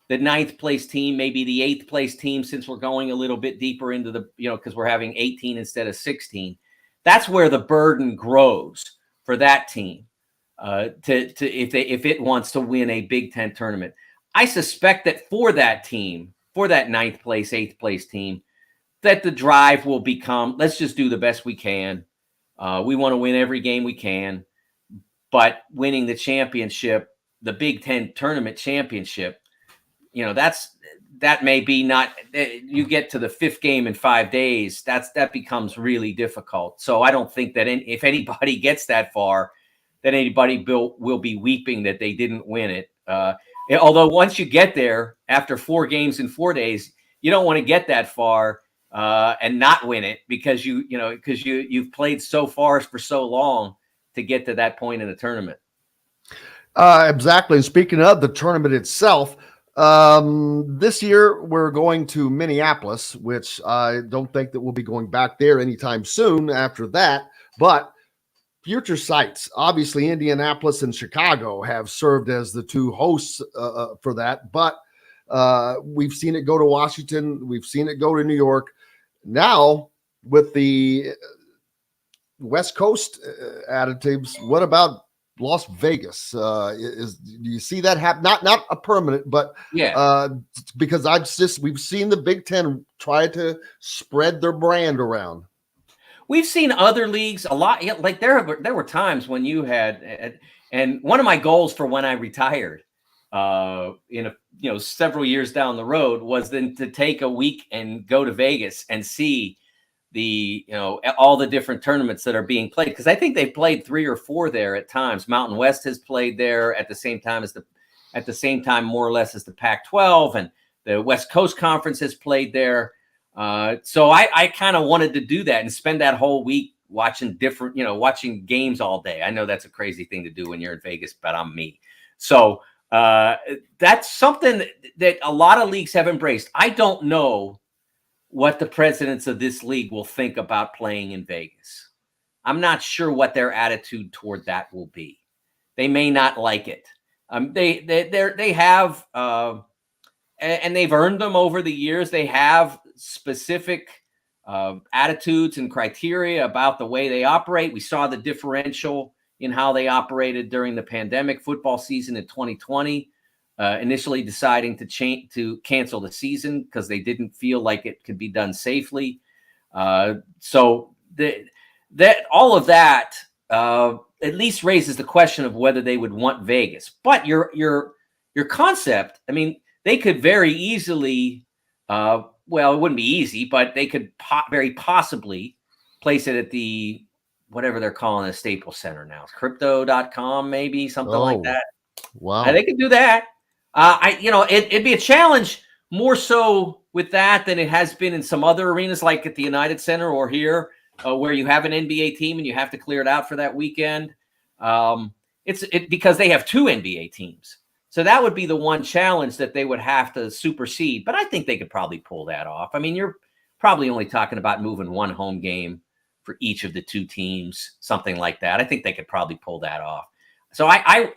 The 9th place team, maybe the 8th place team, since we're going a little bit deeper into the, because we're having 18 instead of 16. That's where the burden grows for that team if it wants to win a Big Ten tournament. I suspect that for that team, for that 9th place, 8th place team, that the drive will become, let's just do the best we can. We want to win every game we can, but winning the championship, the Big Ten tournament championship, that may be not, you get to the 5th game in 5 days, that becomes really difficult. So I don't think that if anybody gets that far, that anybody will be weeping that they didn't win it. Although once you get there after 4 games in 4 days, you don't want to get that far and not win it because you've played so far for so long to get to that point in the tournament. Exactly. And speaking of the tournament itself, this year we're going to Minneapolis, which I don't think that we'll be going back there anytime soon after that. But future sites, obviously Indianapolis and Chicago have served as the two hosts for that. But we've seen it go to Washington. We've seen it go to New York. Now with the West Coast additives, what about Las Vegas? Do you see that happen? Not a permanent, but because we've seen the Big Ten try to spread their brand around. We've seen other leagues a lot. Like there were times when you had, and one of my goals for when I retired, several years down the road, was then to take a week and go to Vegas and see all the different tournaments that are being played, because I think they've played 3 or 4 there at times. Mountain West has played there at the same time more or less as the Pac-12, and the West Coast Conference has played there. So I kind of wanted to do that and spend that whole week watching watching games all day. I know that's a crazy thing to do when you're in Vegas, but I'm me. So that's something that a lot of leagues have embraced. I don't know what the presidents of this league will think about playing in Vegas. I'm not sure what their attitude toward that will be. They may not like it. They have, and they've earned them over the years. They have specific attitudes and criteria about the way they operate. We saw the differential in how they operated during the pandemic football season in 2020. Initially deciding to cancel the season because they didn't feel like it could be done safely. So that all of that at least raises the question of whether they would want Vegas. But your concept, I mean, they could very easily, it wouldn't be easy, but they could very possibly place it at the whatever they're calling the Staples Center now, crypto.com, maybe something like that. Wow, they could do that. It'd be a challenge more so with that than it has been in some other arenas, like at the United Center or here, where you have an NBA team and you have to clear it out for that weekend. It's because they have 2 NBA teams. So that would be the one challenge that they would have to supersede. But I think they could probably pull that off. I mean, you're probably only talking about moving 1 home game for each of the 2 teams, something like that. I think they could probably pull that off. So I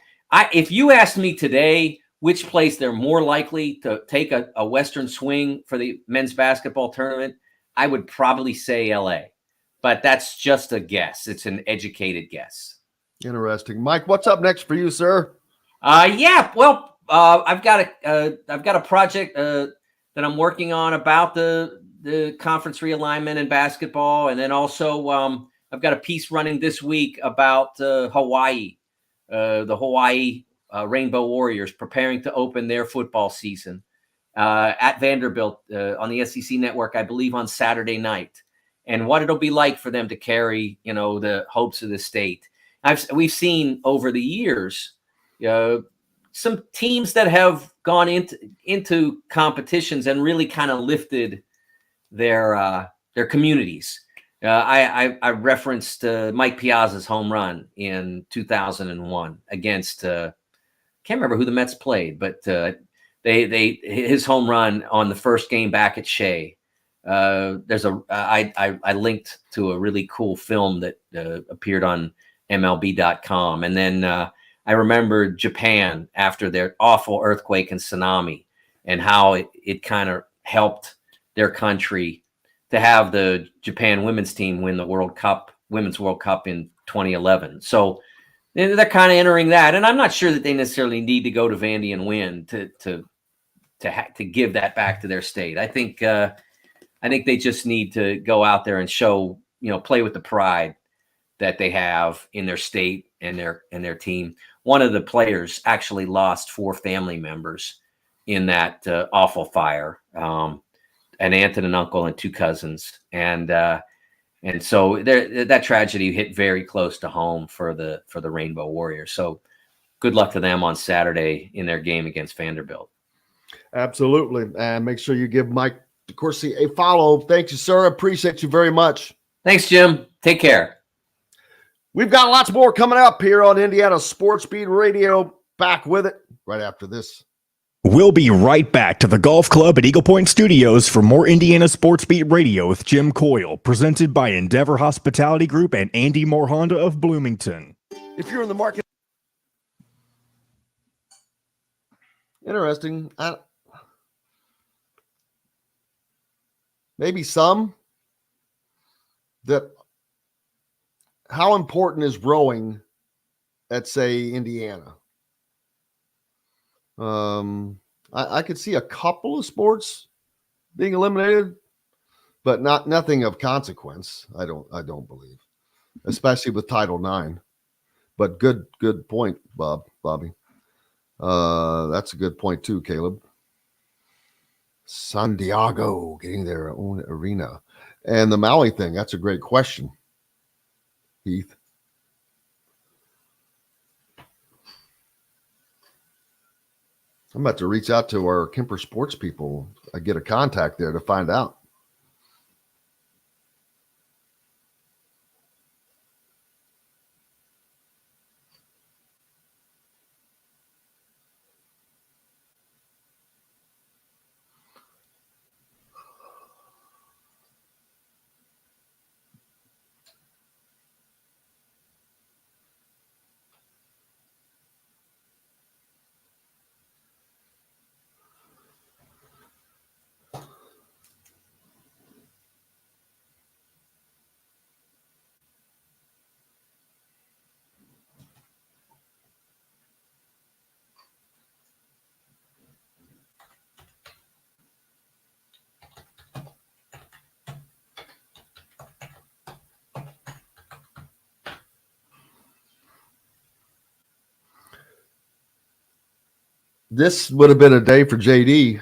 if you asked me today which place they're more likely to take a Western swing for the men's basketball tournament, I would probably say LA. But that's just a guess. It's an educated guess. Interesting. Mike, what's up next for you, sir? I've got a project that I'm working on about the conference realignment in basketball. And then also I've got a piece running this week about Hawaii, the Hawaii Rainbow Warriors preparing to open their football season at Vanderbilt on the SEC network, I believe on Saturday night, and what it'll be like for them to carry, the hopes of the state. We've seen over the years some teams that have gone into competitions and really kind of lifted their communities. I referenced Mike Piazza's home run in 2001 against can't remember who the Mets played, but his home run on the first game back at Shea. I linked to a really cool film that appeared on MLB.com, and then I remember Japan after their awful earthquake and tsunami, and how it kind of helped their country to have the Japan women's team win the Women's World Cup in 2011. So they're kind of entering that, and I'm not sure that they necessarily need to go to Vandy and win to give that back to their state. I think they just need to go out there and show, play with the pride that they have in their state and their team. One of the players actually lost 4 family members in that awful fire, an aunt and an uncle and 2 cousins, and so that tragedy hit very close to home for the Rainbow Warriors. So good luck to them on Saturday in their game against Vanderbilt. Absolutely. And make sure you give Mike DeCourcy, a follow. Thank you, sir. Appreciate you very much. Thanks, Jim. Take care. We've got lots more coming up here on Indiana Sports Beat Radio. Back with it right after this. We'll be right back to the Golf Club at Eagle Point Studios for more Indiana Sports Beat Radio with Jim Coyle, presented by Endeavor Hospitality Group and Andy Moore Honda of Bloomington. If you're in the market, interesting. Maybe some that how important is rowing at, say, Indiana? I could see a couple of sports being eliminated, but nothing of consequence. I don't believe, especially with Title IX. But good point, Bobby. That's a good point too, Caleb. San Diego getting their own arena. And the Maui thing, that's a great question, Heath. I'm about to reach out to our Kemper Sports people. I get a contact there to find out. This would have been a day for JD,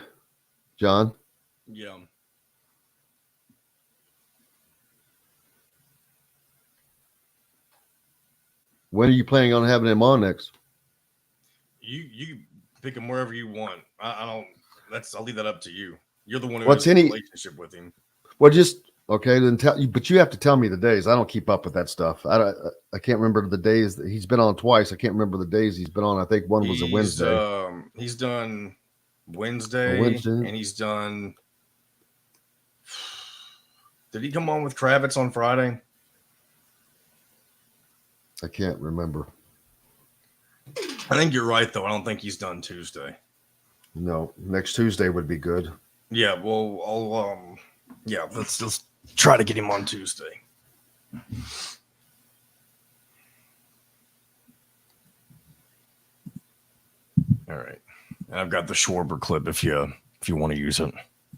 John. Yeah. When are you planning on having him on next? You pick him wherever you want. I don't. I'll leave that up to you. You're the one who What's has a any relationship with him. Well, just okay. Then tell you, but you have to tell me the days. I don't keep up with that stuff. I can't remember the days that he's been on twice. I can't remember the days he's been on. I think one was a Wednesday. He's done Wednesday, and he's done. Did he come on with Kravitz on Friday? I can't remember. I think you're right, though. I don't think he's done Tuesday. No, next Tuesday would be good. Yeah, well, let's just try to get him on Tuesday. All right. And I've got the Schwarber clip if you want to use it.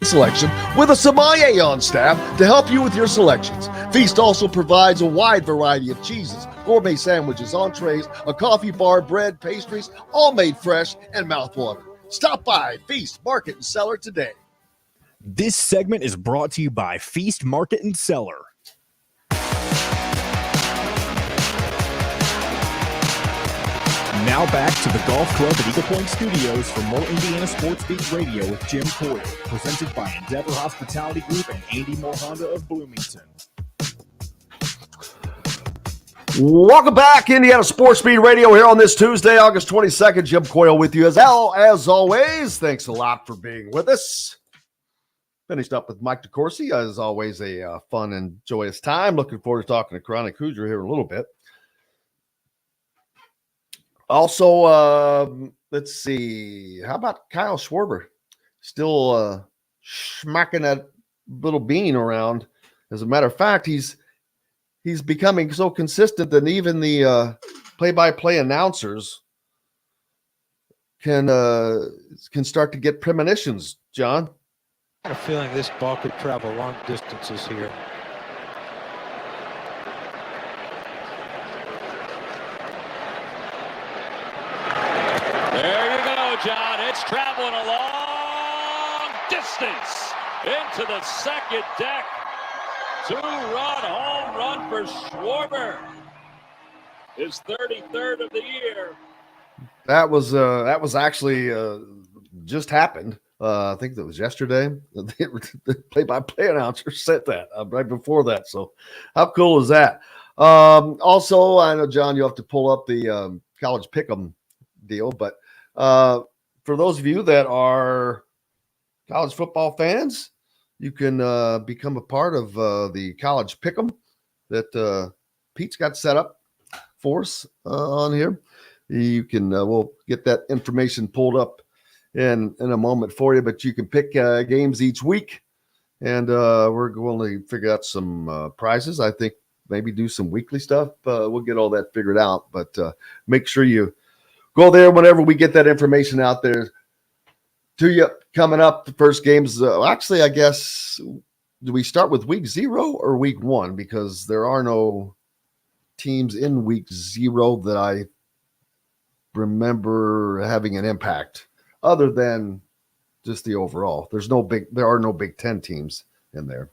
Selection with a sommelier on staff to help you with your selections. Feast also provides a wide variety of cheeses, gourmet sandwiches, entrees, a coffee bar, bread, pastries, all made fresh and mouthwatering. Stop by Feast Market and Cellar today. This segment is brought to you by Feast Market and Cellar. Now back to the Golf Club at Eagle Point Studios for more Indiana Sports Beat Radio with Jim Coyle, presented by Endeavor Hospitality Group and Andy Moore Honda of Bloomington. Welcome back, Indiana Sports Beat Radio here on this Tuesday, August 22nd. Jim Coyle with you as always. Thanks a lot for being with us. Finished up with Mike DeCourcy. As always, a fun and joyous time. Looking forward to talking to Chronic Hoosier here in a little bit. Also, let's see. How about Kyle Schwarber? Still smacking that little bean around. As a matter of fact, he's becoming so consistent that even the play-by-play announcers can start to get premonitions, John. I have a feeling this ball could travel long distances here. There you go, John. It's traveling a long distance into the second deck. Two-run home run for Schwarber. His 33rd of the year. That was actually just happened. I think that was yesterday. The play-by-play announcer said that right before that. So how cool is that? Also, I know, John, you have to pull up the college pick'em deal, but for those of you that are college football fans, you can become a part of the college pick'em that Pete's got set up for us on here. You can we'll get that information pulled up in a moment for you, but you can pick games each week, and we're going to figure out some prizes. I think maybe do some weekly stuff. We'll get all that figured out, but make sure you go there whenever we get that information out there to you. Coming up, the first games. Actually, I guess, do we start with week 0 or week 1? Because there are no teams in week 0 that I remember having an impact other than just the overall. There are no Big Ten teams in there.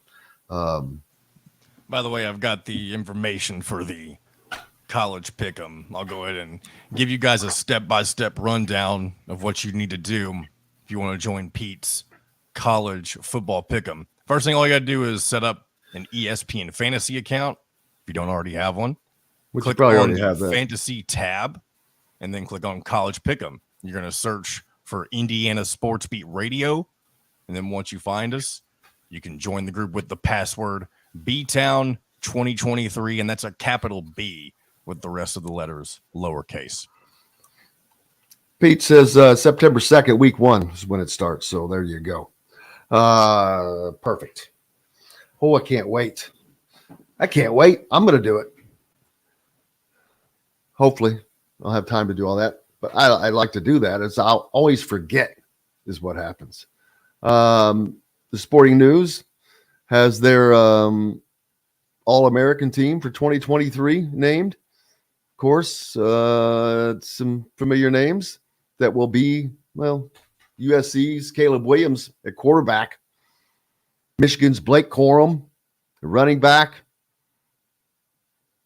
By the way, I've got the information for the college pick'em. I'll go ahead and give you guys a step-by-step rundown of what you need to do if you want to join Pete's college football pick'em. First thing, all you got to do is set up an ESPN fantasy account if you don't already have one. Which click you probably on already have the that. fantasy tab, and then click on college pick'em. You're going to search for Indiana Sports Beat Radio, and then once you find us, you can join the group with the password B-Town 2023, and that's a capital B with the rest of the letters lowercase. Pete says September 2nd, week 1 is when it starts. So there you go. Perfect. Oh, I can't wait. I'm going to do it. Hopefully I'll have time to do all that, but I like to do that as I'll always forget is what happens. The Sporting News has their All-American team for 2023 named. Of course, some familiar names that will be, USC's Caleb Williams at quarterback, Michigan's Blake Corum, running back,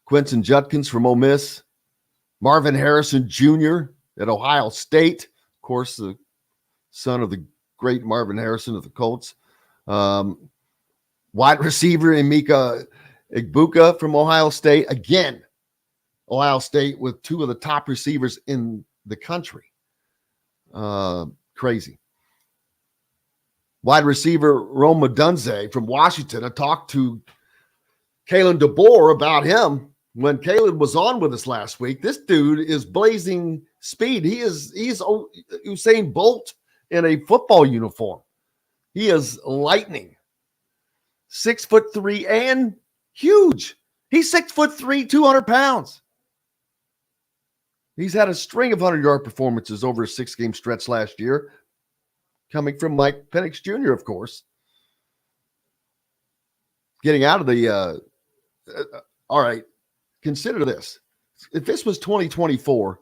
Quentin Judkins from Ole Miss, Marvin Harrison Jr. at Ohio State, of course, the son of the great Marvin Harrison of the Colts. Wide receiver Emeka Egbuka from Ohio State. Again, Ohio State with 2 of the top receivers in the country. Crazy. Wide receiver Rome Odunze from Washington. I talked to Kalen DeBoer about him when Kalen was on with us last week. This dude is blazing speed. He's Usain Bolt in a football uniform. He is lightning. 6'3" and huge. He's 6'3", 200 pounds. He's had a string of 100-yard performances over a 6-game stretch last year, coming from Mike Penix Jr., of course. Getting out of the all right, consider this. If this was 2024,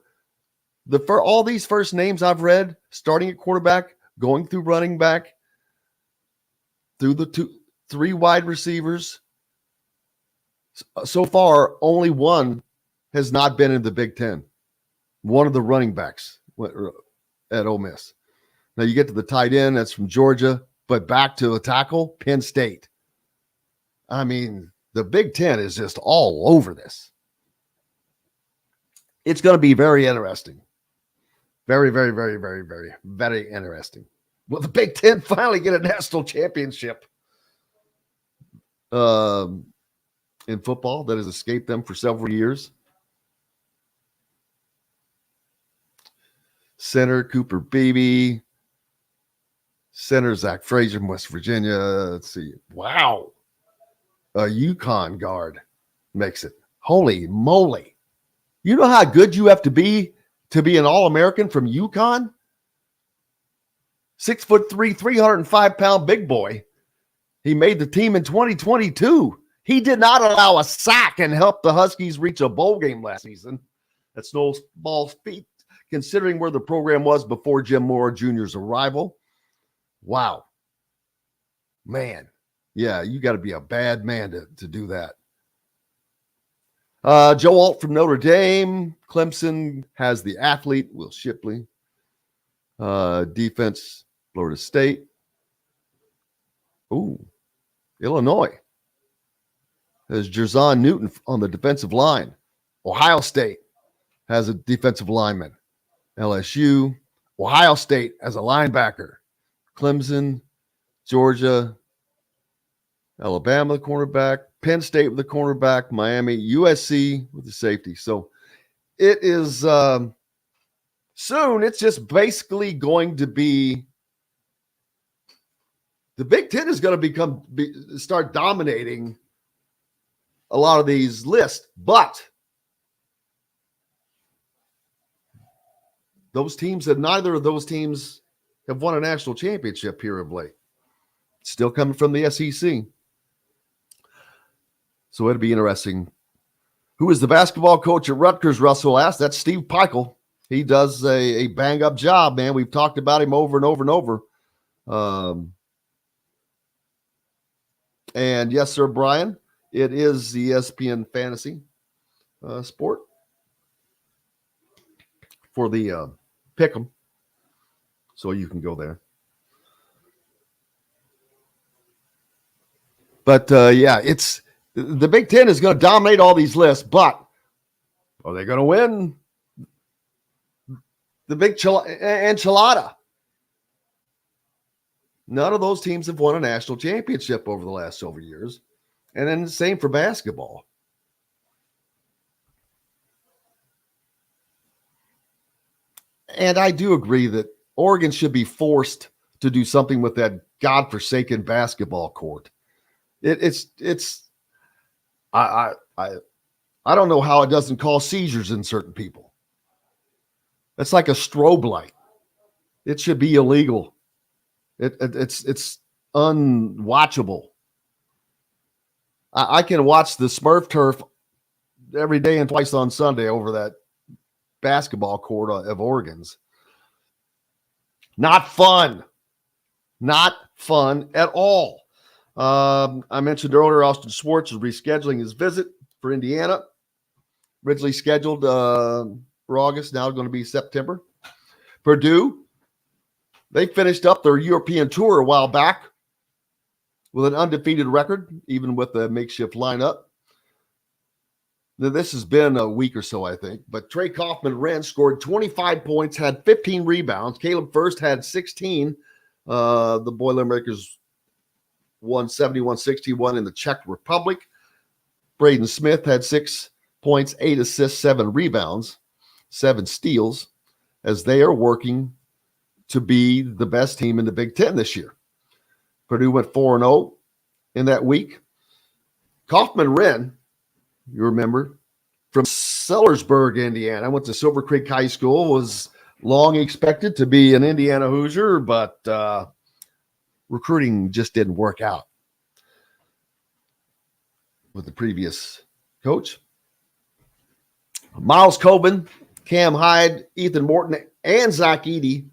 all these first names I've read, starting at quarterback, going through running back, through the 3 wide receivers, so far, only one has not been in the Big Ten. One of the running backs at Ole Miss. Now you get to the tight end, that's from Georgia, but back to a tackle, Penn State. I mean, the Big Ten is just all over this. It's going to be very interesting. Very, very, very, very, very, very interesting. Will the Big Ten finally get a national championship in football that has escaped them for several years? Center Cooper Beebe. Center Zach Frazier from West Virginia. Let's see. Wow. A UConn guard makes it. Holy moly. You know how good you have to be an All-American from UConn? 6'3", 305-pound big boy. He made the team in 2022. He did not allow a sack and helped the Huskies reach a bowl game last season. That's no small feat, considering where the program was before Jim Mora Jr.'s arrival. Wow. Man. Yeah, you got to be a bad man to do that. Joe Alt from Notre Dame. Clemson has the athlete, Will Shipley. Defense, Florida State. Ooh, Illinois has Jerzon Newton on the defensive line. Ohio State has a defensive lineman. LSU, Ohio State as a linebacker. Clemson, Georgia, Alabama, the cornerback. Penn State with the cornerback. Miami, USC with the safety. So it is soon. It's just basically going to be the Big Ten is going to start dominating a lot of these lists, but neither of those teams have won a national championship here of late. Still coming from the SEC. So it'd be interesting. Who is the basketball coach at Rutgers, Russell asked? That's Steve Peichel. He does a bang-up job, man. We've talked about him over and over and over. And yes, sir, Brian, it is the ESPN Fantasy Sport for the Pick'em. So you can go there. But, yeah, it's the Big Ten is going to dominate all these lists, but are they going to win the big enchilada? None of those teams have won a national championship over the last several years. And then the same for basketball. And I do agree that Oregon should be forced to do something with that godforsaken basketball court. I don't know how it doesn't cause seizures in certain people. It's like a strobe light. It should be illegal. It's unwatchable. I can watch the Smurf turf every day and twice on Sunday over that basketball court of Oregon's. Not fun. Not fun at all. I mentioned earlier Austin Schwartz is rescheduling his visit for Indiana. Originally scheduled for August, now going to be September. Purdue, they finished up their European tour a while back with an undefeated record, even with a makeshift lineup. Now, this has been a week or so, I think. But Trey Kaufman-Renn scored 25 points, had 15 rebounds. Caleb Furst had 16. The Boilermakers won 71-61 in the Czech Republic. Braden Smith had 6 points, 8 assists, 7 rebounds, 7 steals, as they are working to be the best team in the Big Ten this year. Purdue went 4-0 in that week. Kaufman-Renn, you remember, from Sellersburg, Indiana, went to Silver Creek High School, was long expected to be an Indiana Hoosier, but recruiting just didn't work out with the previous coach. Miles Coben, Cam Hyde, Ethan Morton, and Zach Edey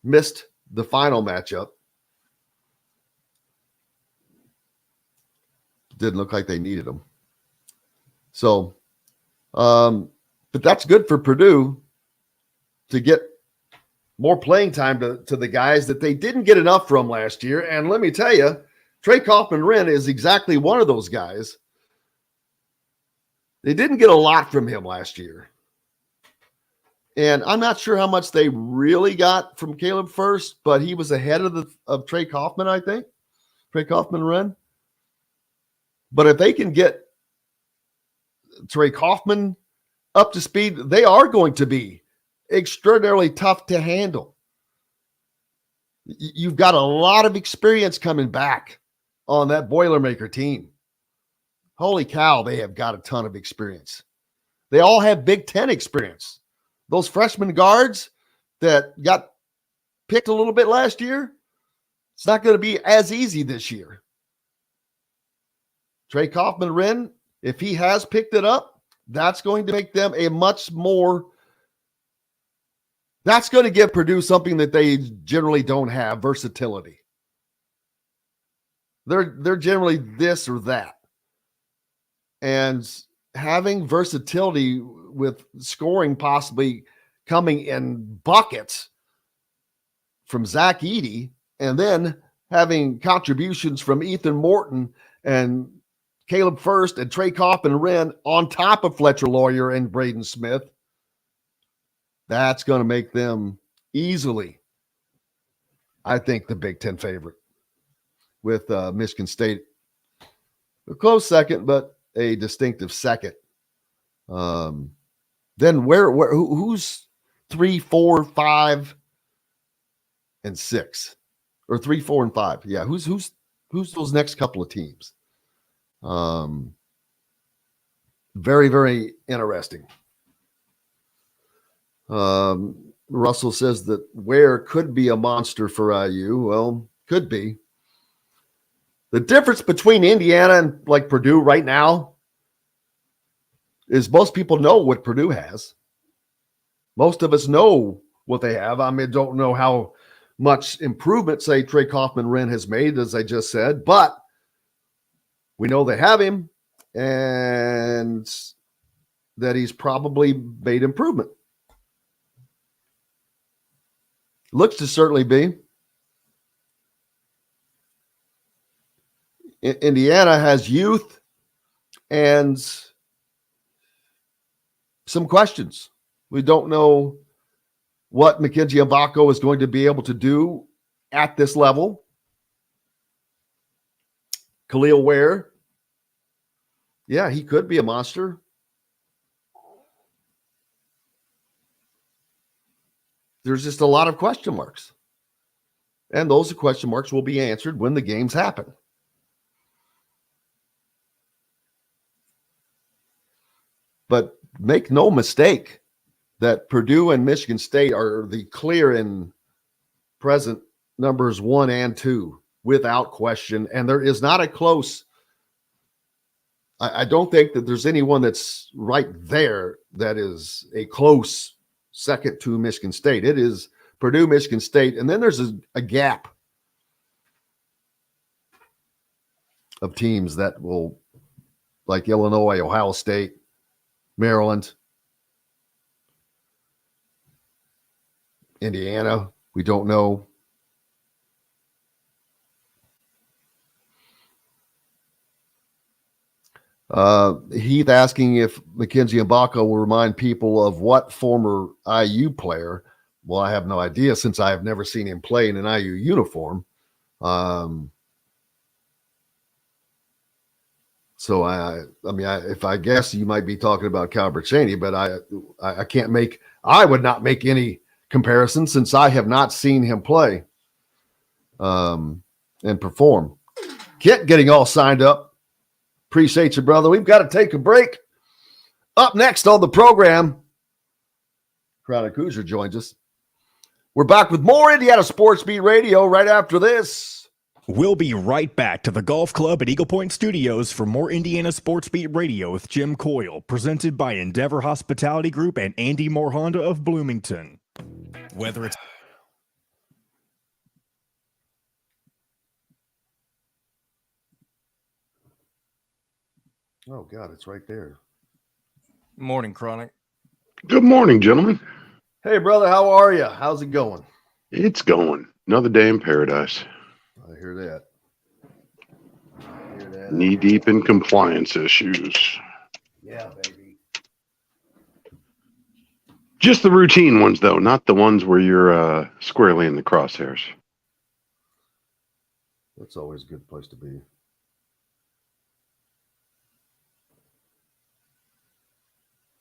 missed the final matchup. Didn't look like they needed them. So, but that's good for Purdue to get more playing time to the guys that they didn't get enough from last year. And let me tell you, Trey Kaufman-Renn is exactly one of those guys. They didn't get a lot from him last year. And I'm not sure how much they really got from Caleb Furst, but he was ahead of Trey Kaufman, I think. Trey Kaufman-Renn. But if they can get Trey Kaufman up to speed, they are going to be extraordinarily tough to handle. You've got a lot of experience coming back on that Boilermaker team. Holy cow, they have got a ton of experience. They all have Big Ten experience. Those freshman guards that got picked a little bit last year, it's not going to be as easy this year. Trey Kaufman-Renn, if he has picked it up, that's going to make them a much more – that's going to give Purdue something that they generally don't have, versatility. They're generally this or that. And having versatility with scoring possibly coming in buckets from Zach Edey, and then having contributions from Ethan Morton and Caleb First and Trey Kaufman-Wren on top of Fletcher Lawyer and Braden Smith, that's going to make them easily, I think, the Big Ten favorite with Michigan State. A close second, but a distinctive second. Then who's 3, 4, 5, and 6? Or 3, 4, and 5? Yeah, who's those next couple of teams? Very, very interesting. Russell says that Ware could be a monster for IU. Well, could be. The difference between Indiana and like Purdue right now is most people know what Purdue has. Most of us know what they have. I mean, don't know how much improvement, say, Trey Kaufman-Wren has made, as I just said, but we know they have him and that he's probably made improvement. Looks to certainly be. Indiana has youth and some questions. We don't know what Mackenzie Mbako is going to be able to do at this level. Khalil Ware, yeah, he could be a monster. There's just a lot of question marks. And those question marks will be answered when the games happen. But make no mistake that Purdue and Michigan State are the clear and present numbers 1 and 2 without question. And there is not a close. I don't think that there's anyone that's right there that is a close second to Michigan State. It is Purdue, Michigan State, and then there's a gap of teams that will, like Illinois, Ohio State, Maryland, Indiana, we don't know. Heath asking if Mackenzie Mbako will remind people of what former IU player. Well, I have no idea since I have never seen him play in an IU uniform. So if I guess you might be talking about Calbert Cheney, but I can't make. I would not make any comparison since I have not seen him play and perform. Kit getting all signed up. Appreciate you, brother. We've got to take a break. Up next on the program, Chronic Hoosier joins us. We're back with more Indiana Sports Beat Radio right after this. We'll be right back to the Golf Club at Eagle Point Studios for more Indiana Sports Beat Radio with Jim Coyle, presented by Endeavor Hospitality Group and Andy Moore Honda of Bloomington. Whether it's Oh, God, it's right there. Morning, Chronic. Good morning, gentlemen. Hey, brother, how are you? How's it going? It's going. Another day in paradise. I hear that. Knee deep in compliance issues. Yeah, baby. Just the routine ones, though, not the ones where you're squarely in the crosshairs. That's always a good place to be.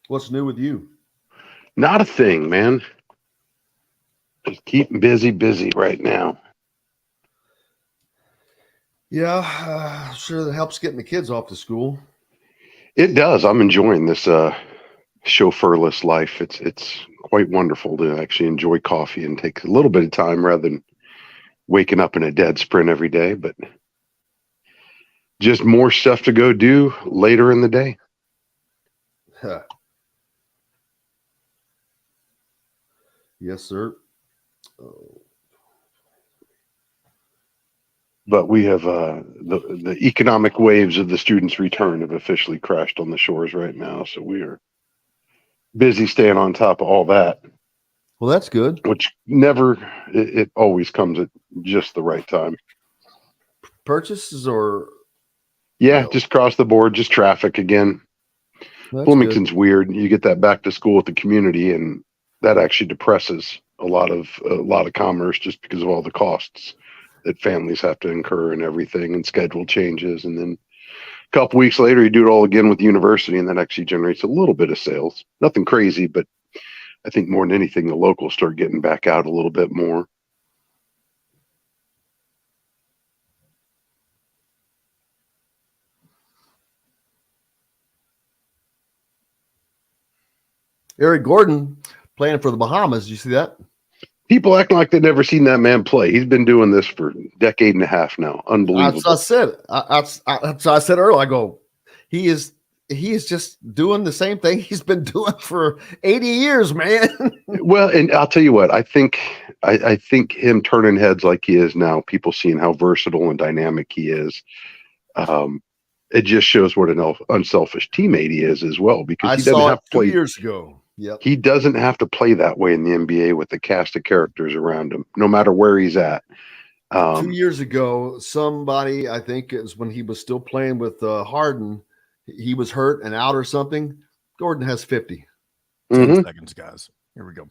What's new with you? Not a thing, man. Just keeping busy right now. Yeah, sure that helps getting the kids off to school. It does. I'm enjoying this chauffeurless life. It's quite wonderful to actually enjoy coffee and take a little bit of time rather than waking up in a dead sprint every day. But just more stuff to go do later in the day. Huh. Yes, sir. But we have the economic waves of the students' return have officially crashed on the shores right now. So we are busy staying on top of all that. Well, that's good. which never, it always comes at just the right time. Purchases or Yeah, no? just across the board, just traffic again. That's Bloomington's weird. You get that back to school with the community, and that actually depresses a lot of commerce just because of all the costs that families have to incur and everything, and schedule changes. And then a couple weeks later, you do it all again with the university, and that actually generates a little bit of sales. Nothing crazy, but I think more than anything, the locals start getting back out a little bit more. Eric Gordon playing for the Bahamas. You see that? People acting like they've never seen that man play. He's been doing this for a decade and a half now. Unbelievable. That's what I said earlier. I go, he is just doing the same thing he's been doing for 80 years, man. Well, and I'll tell you what, I think him turning heads like he is now, people seeing how versatile and dynamic he is, it just shows what an unselfish teammate he is as well, because he doesn't have to play 2 years ago. Yep. He doesn't have to play that way in the NBA with the cast of characters around him, no matter where he's at. 2 years ago, somebody, I think it was when he was still playing with Harden, he was hurt and out or something. Gordon has 50. 10 seconds, guys. Here we go.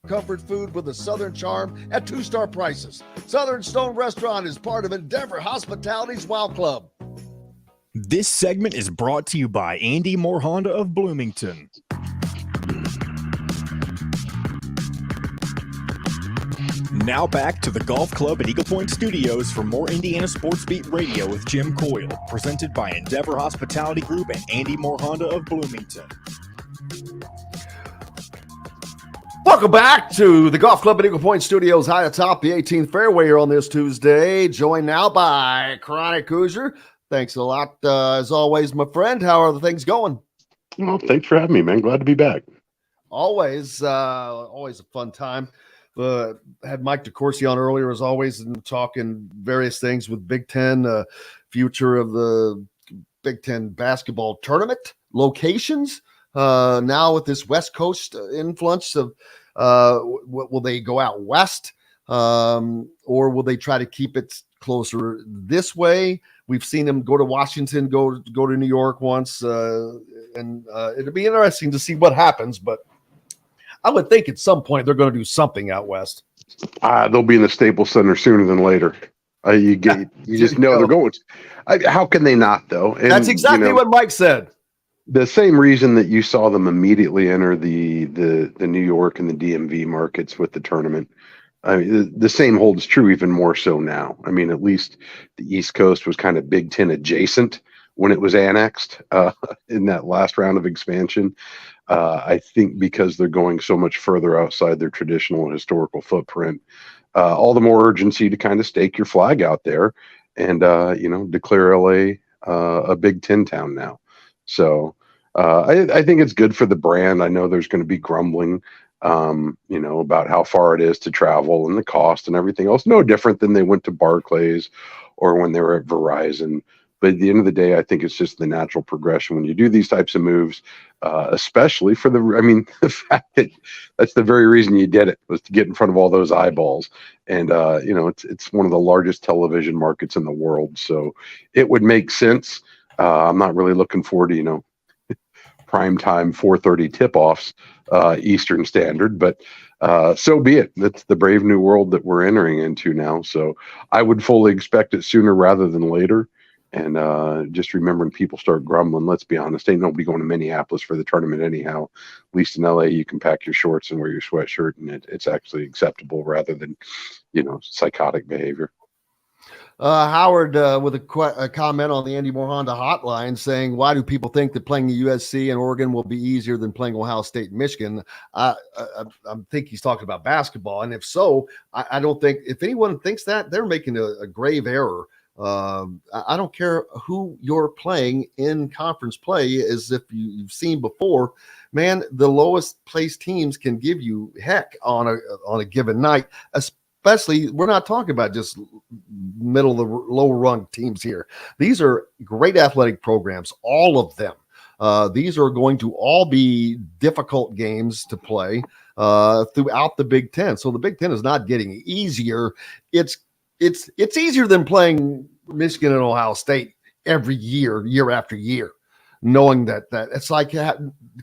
Comfort food with a Southern charm at 2-star prices. Southern Stone Restaurant is part of Endeavor Hospitality's Wow Club. This segment is brought to you by Andy Moore Honda of Bloomington. Now back to the Golf Club at Eagle Point Studios for more Indiana Sports Beat Radio with Jim Coyle, presented by Endeavor Hospitality Group and Andy Moore Honda of Bloomington. Welcome back to the Golf Club at Eagle Point Studios, high atop the 18th fairway here on this Tuesday. Joined now by Chronic Hoosier. Thanks a lot, as always, my friend. How are the things going? Well, thanks for having me, man. Glad to be back. Always a fun time. Had Mike DeCourcy on earlier, as always, and talking various things with Big Ten, future of the Big Ten basketball tournament, locations. Now with this West Coast influence of will they go out west, or will they try to keep it closer this way? We've seen them go to Washington, go to New York once, and it'll be interesting to see what happens. But I would think at some point they're going to do something out west. They'll be in the Staples Center sooner than later. You just know they're going. How can they not, though? And, that's exactly what Mike said. The same reason that you saw them immediately enter the New York and the DMV markets with the tournament. I mean, the same holds true, even more so now. I mean, at least the East Coast was kind of Big Ten adjacent when it was annexed in that last round of expansion. I think because they're going so much further outside their traditional and historical footprint, all the more urgency to kind of stake your flag out there and, declare LA a Big Ten town now. So I think it's good for the brand. I know there's going to be grumbling, about how far it is to travel and the cost and everything else. No different than they went to Barclays or when they were at Verizon. But at the end of the day, I think it's just the natural progression when you do these types of moves, especially for the fact that that's the very reason you did it, was to get in front of all those eyeballs. And, it's one of the largest television markets in the world. So it would make sense. I'm not really looking forward to, prime time 4:30 tip-offs, Eastern Standard, but so be it. That's the brave new world that we're entering into now. So I would fully expect it sooner rather than later. And just remembering people start grumbling, let's be honest, ain't nobody going to Minneapolis for the tournament anyhow. At least in LA, you can pack your shorts and wear your sweatshirt, and it's actually acceptable rather than, psychotic behavior. Howard with a comment on the Andy Moore Honda hotline saying, why do people think that playing the USC and Oregon will be easier than playing Ohio State and Michigan? I think he's talking about basketball. And if so, I don't think if anyone thinks that, they're making a grave error. I don't care who you're playing in conference play, as if you've seen before, man, the lowest placed teams can give you heck on a given night. Especially, we're not talking about just middle of the lower rung teams here. These are great athletic programs, all of them. These are going to all be difficult games to play throughout the Big Ten. So the Big Ten is not getting easier. It's easier than playing Michigan and Ohio State every year, year after year, knowing that it's like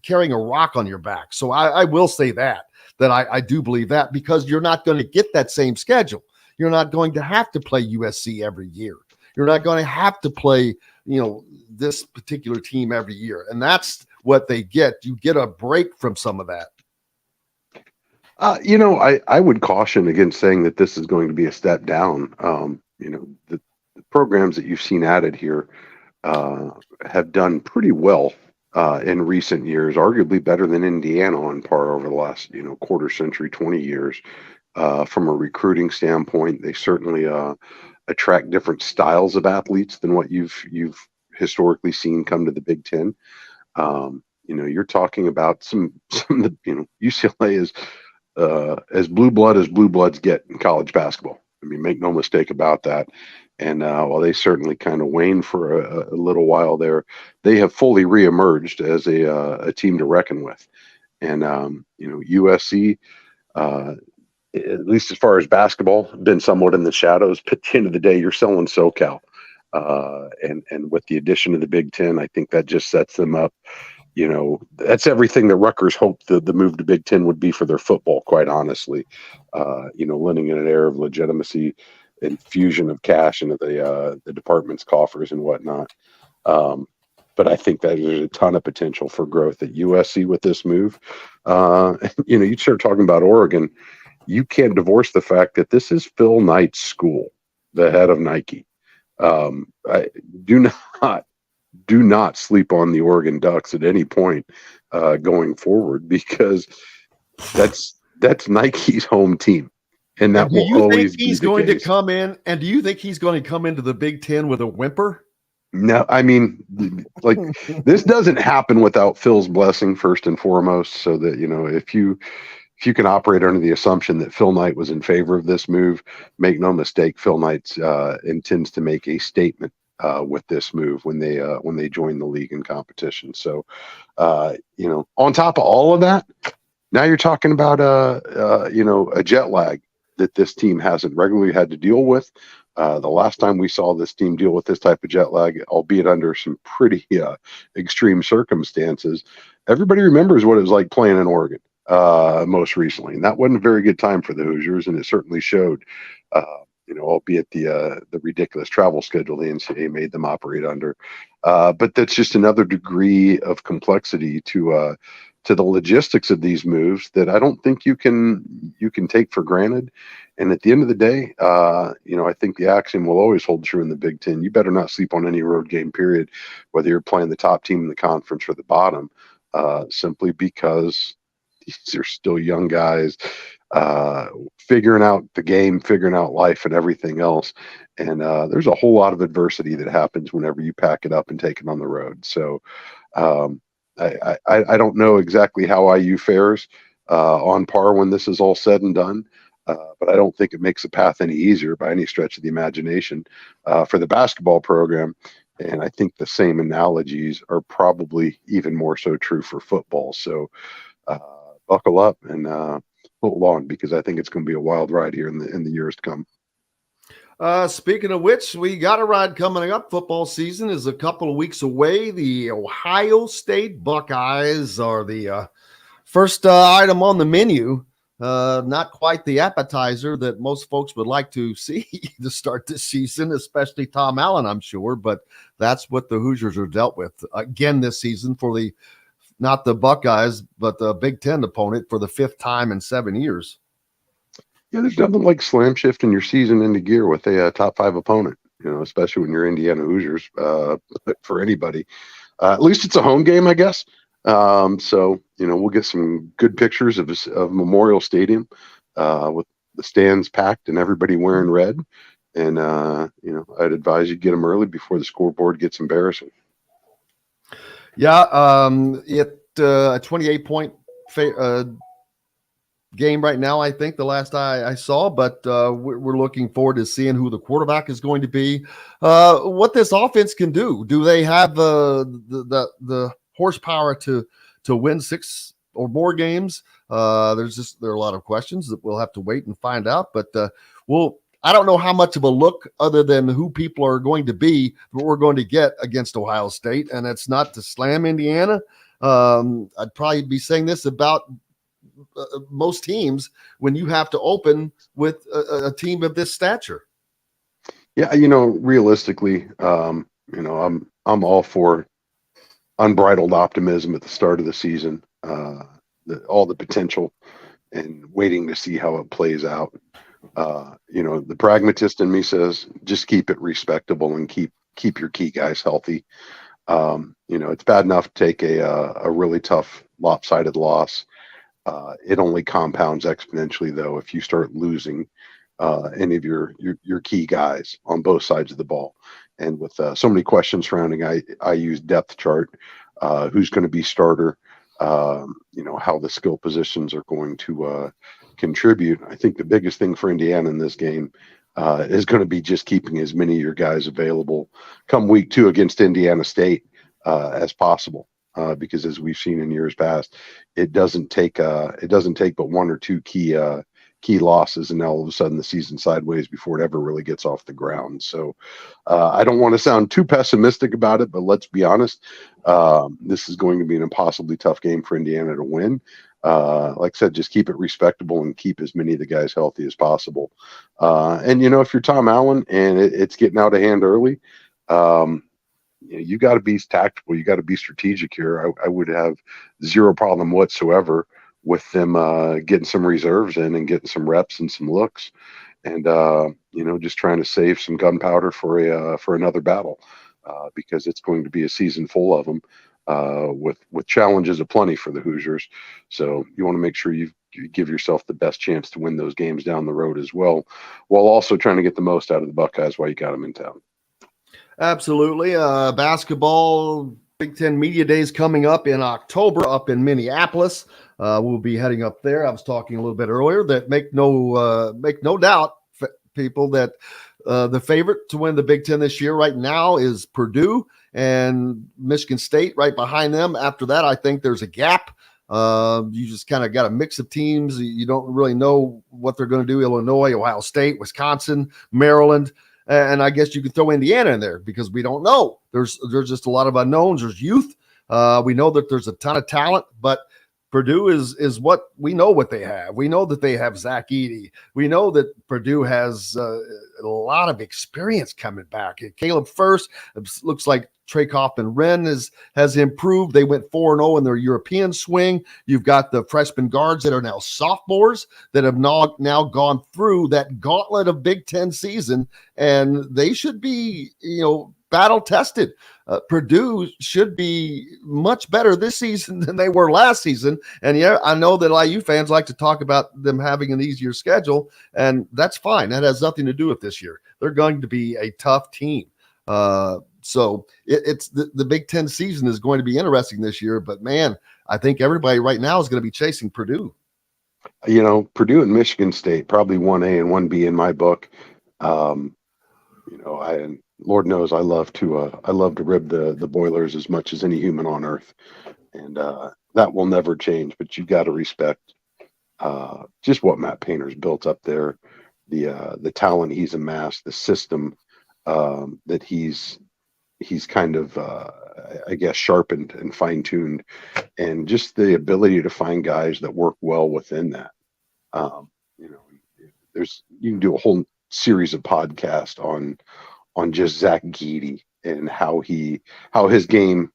carrying a rock on your back. So I will say that I do believe that, because you're not going to get that same schedule. You're not going to have to play USC every year. You're not going to have to play, this particular team every year. And that's what they get. You get a break from some of that. I would caution against saying that this is going to be a step down. The programs that you've seen added here have done pretty well in recent years, arguably better than Indiana on par over the last, quarter century, 20 years. From a recruiting standpoint, they certainly attract different styles of athletes than what you've historically seen come to the Big Ten. You're talking about some UCLA is as blue blood as blue bloods get in college basketball. I mean, make no mistake about that. And while they certainly kind of waned for a little while there, they have fully reemerged as a team to reckon with. And USC, at least as far as basketball, been somewhat in the shadows. But at the end of the day, you're selling SoCal, and with the addition of the Big Ten, I think that just sets them up. That's everything that Rutgers hoped the move to Big Ten would be for their football, quite honestly. Lending it an air of legitimacy, infusion of cash into the department's coffers and whatnot. But I think that there's a ton of potential for growth at USC with this move. You start talking about Oregon, you can't divorce the fact that this is Phil Knight's school, the head of Nike. Do not sleep on the Oregon Ducks at any point going forward, because that's Nike's home team, and that will always be the case. Do you think he's going to come in? And do you think he's going to come into the Big Ten with a whimper? No, I mean, like, this doesn't happen without Phil's blessing first and foremost. So that if you can operate under the assumption that Phil Knight was in favor of this move, make no mistake, Phil Knight intends to make a statement with this move when they join the league and competition. So, on top of all of that, now you're talking about a jet lag that this team hasn't regularly had to deal with. The last time we saw this team deal with this type of jet lag, albeit under some pretty extreme circumstances, everybody remembers what it was like playing in Oregon most recently, and that wasn't a very good time for the Hoosiers, and it certainly showed. Albeit the ridiculous travel schedule the NCAA made them operate under. But that's just another degree of complexity to the logistics of these moves that I don't think you can take for granted. And at the end of the day, I think the axiom will always hold true in the Big Ten. You better not sleep on any road game, period, whether you're playing the top team in the conference or the bottom, simply because these are still young guys figuring out the game, figuring out life and everything else. And there's a whole lot of adversity that happens whenever you pack it up and take it on the road. So I don't know exactly how IU fares on par when this is all said and done. But I don't think it makes the path any easier by any stretch of the imagination for the basketball program. And I think the same analogies are probably even more so true for football. So buckle up and hold on, because I think it's going to be a wild ride here in the years to come. Speaking of which, we got a ride coming up. Football season is a couple of weeks away. The Ohio State Buckeyes are the first item on the menu. Not quite the appetizer that most folks would like to see to start this season, especially Tom Allen, I'm sure. But that's what the Hoosiers are dealt with again this season for not the Buckeyes, but the Big Ten opponent for the fifth time in 7 years. Yeah, there's nothing like slam shifting your season into gear with a top 5 opponent, especially when you're Indiana Hoosiers, for anybody. At least it's a home game, I guess. So, we'll get some good pictures of Memorial Stadium with the stands packed and everybody wearing red. And, I'd advise you get them early before the scoreboard gets embarrassing. Yeah, a 28-point game right now, I think, the last I saw. But we're looking forward to seeing who the quarterback is going to be, what this offense can do. Do they have the horsepower to win 6 or more games? There are a lot of questions that we'll have to wait and find out. But I don't know how much of a look other than who people are going to be that we're going to get against Ohio State, and it's not to slam Indiana. I'd probably be saying this about most teams when you have to open with a team of this stature. Yeah, realistically, I'm all for unbridled optimism at the start of the season, all the potential, and waiting to see how it plays out. The pragmatist in me says just keep it respectable and keep your key guys healthy. It's bad enough to take a really tough lopsided loss. It only compounds exponentially, though, if you start losing any of your key guys on both sides of the ball. And with so many questions surrounding I use depth chart, who's going to be starter, how the skill positions are going to contribute. I think the biggest thing for Indiana in this game is going to be just keeping as many of your guys available come week 2 against Indiana State as possible. Because as we've seen in years past, it doesn't take but 1 or 2 key losses, and now all of a sudden the season sideways before it ever really gets off the ground. So I don't want to sound too pessimistic about it, but let's be honest, this is going to be an impossibly tough game for Indiana to win. Like I said, just keep it respectable and keep as many of the guys healthy as possible. And if you're Tom Allen and it's getting out of hand early, you got to be tactical. You got to be strategic here. I would have zero problem whatsoever with them getting some reserves in and getting some reps and some looks, and just trying to save some gunpowder for another battle, because it's going to be a season full of them, with challenges aplenty for the Hoosiers. So you want to make sure you give yourself the best chance to win those games down the road as well, while also trying to get the most out of the Buckeyes while you got them in town. Absolutely. Basketball Big Ten Media Days coming up in October up in Minneapolis. We'll be heading up there. I was talking a little bit earlier that make no doubt, people, that the favorite to win the Big Ten this year right now is Purdue, and Michigan State right behind them. After that, I think there's a gap. You just kind of got a mix of teams. You don't really know what they're going to do. Illinois, Ohio State, Wisconsin, Maryland. And I guess you could throw Indiana in there because we don't know. There's just a lot of unknowns. There's youth. We know that there's a ton of talent, but Purdue is what we know what they have. We know that they have Zach Edey. We know that Purdue has a lot of experience coming back. Caleb First, looks like Trey Kaufman-Wren has improved. They went 4-0 in their European swing. You've got the freshman guards that are now sophomores that have now gone through that gauntlet of Big Ten season, and they should be, battle tested. Purdue should be much better this season than they were last season. And yeah, I know that IU fans like to talk about them having an easier schedule, and that's fine. That has nothing to do with this year. They're going to be a tough team. So it's the Big Ten season is going to be interesting this year, but man, I think everybody right now is going to be chasing Purdue. Purdue and Michigan State, probably 1A and 1B in my book. Lord knows I love to rib the Boilers as much as any human on earth, and that will never change. But you got to respect just what Matt Painter's built up there, the talent he's amassed, the system that he's kind of sharpened and fine-tuned, and just the ability to find guys that work well within that. You can do a whole series of podcasts on just Zach Edey and how his game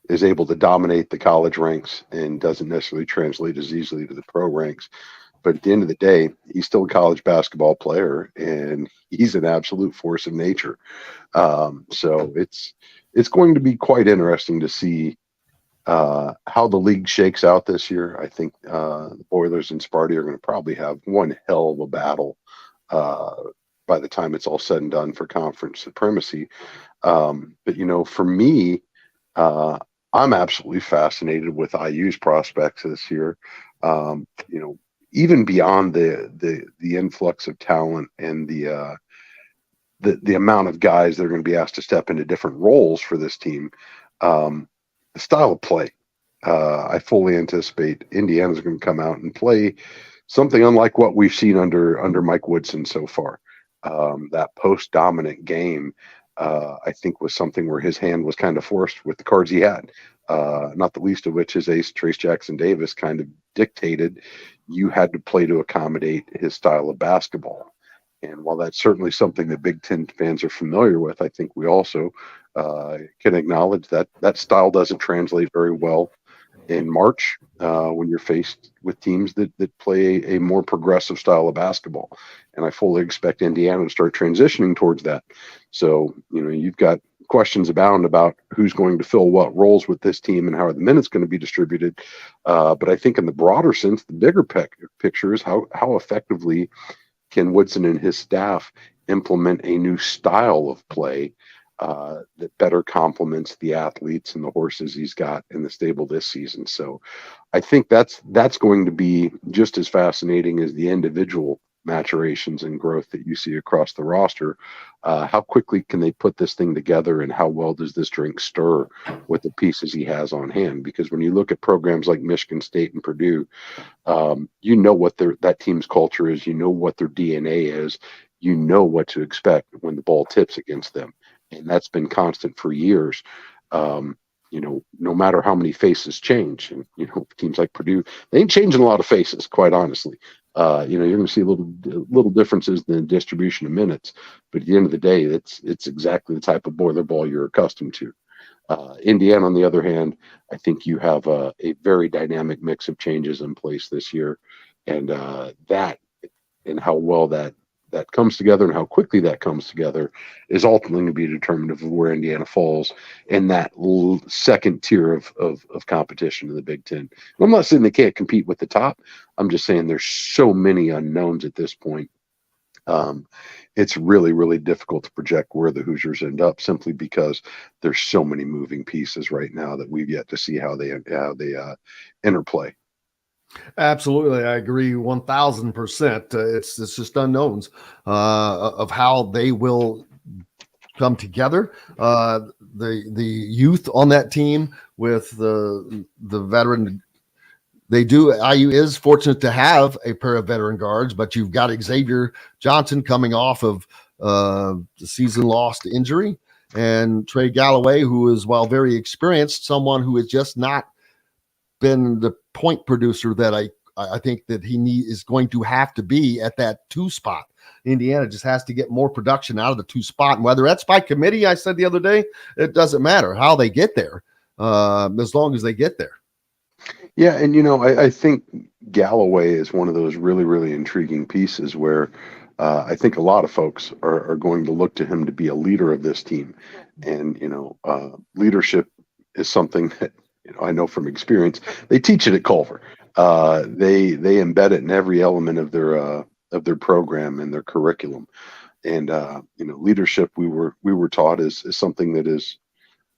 is able to dominate the college ranks and doesn't necessarily translate as easily to the pro ranks. But at the end of the day, he's still a college basketball player, and he's an absolute force of nature. So it's going to be quite interesting to see how the league shakes out this year. I think the Boilers and Sparty are going to probably have one hell of a battle by the time it's all said and done for conference supremacy. But for me, I'm absolutely fascinated with IU's prospects this year. Even beyond the influx of talent and the amount of guys that are going to be asked to step into different roles for this team, style of play. I fully anticipate Indiana's going to come out and play something unlike what we've seen under Mike Woodson so far. That post-dominant game, I think, was something where his hand was kind of forced with the cards he had. Not the least of which his ace, Trace Jackson Davis, kind of dictated you had to play to accommodate his style of basketball. And while that's certainly something that Big Ten fans are familiar with, I think we also can acknowledge that that style doesn't translate very well in March when you're faced with teams that play a more progressive style of basketball. And I fully expect Indiana to start transitioning towards that. So, you've got questions abound about who's going to fill what roles with this team and how are the minutes going to be distributed. But I think in the broader sense, the bigger picture is how effectively can Woodson and his staff implement a new style of play that better complements the athletes and the horses he's got in the stable this season. So I think that's going to be just as fascinating as the individual maturations and growth that you see across the roster. How quickly can they put this thing together, and how well does this drink stir with the pieces he has on hand? Because when you look at programs like Michigan State and Purdue, you know what that team's culture is, you know what their DNA is, you know what to expect when the ball tips against them. And that's been constant for years. No matter how many faces change, and teams like Purdue, they ain't changing a lot of faces, quite honestly. You're going to see little differences in the distribution of minutes, but at the end of the day, it's exactly the type of boiler ball you're accustomed to. Indiana, on the other hand, I think you have a very dynamic mix of changes in place this year, and that and how well that comes together and how quickly that comes together is ultimately going to be determinative of where Indiana falls in that second tier of competition in the Big Ten. And I'm not saying they can't compete with the top. I'm just saying there's so many unknowns at this point. It's really, really difficult to project where the Hoosiers end up, simply because there's so many moving pieces right now that we've yet to see how they interplay. Absolutely, I agree 1,000%. It's just unknowns of how they will come together. The youth on that team with the veteran, IU is fortunate to have a pair of veteran guards, but you've got Xavier Johnson coming off of the season lost injury, and Trey Galloway, who is, while very experienced, someone who has just not been the point producer that I think that he is going to have to be at that 2 spot. Indiana just has to get more production out of the 2 spot, and whether that's by committee, I said the other day, it doesn't matter how they get there, as long as they get there. Yeah, and I think Galloway is one of those really, really intriguing pieces where I think a lot of folks are going to look to him to be a leader of this team, and leadership is something that I know from experience. They teach it at Culver. They embed it in every element of their program and their curriculum. And leadership, we were taught is something that is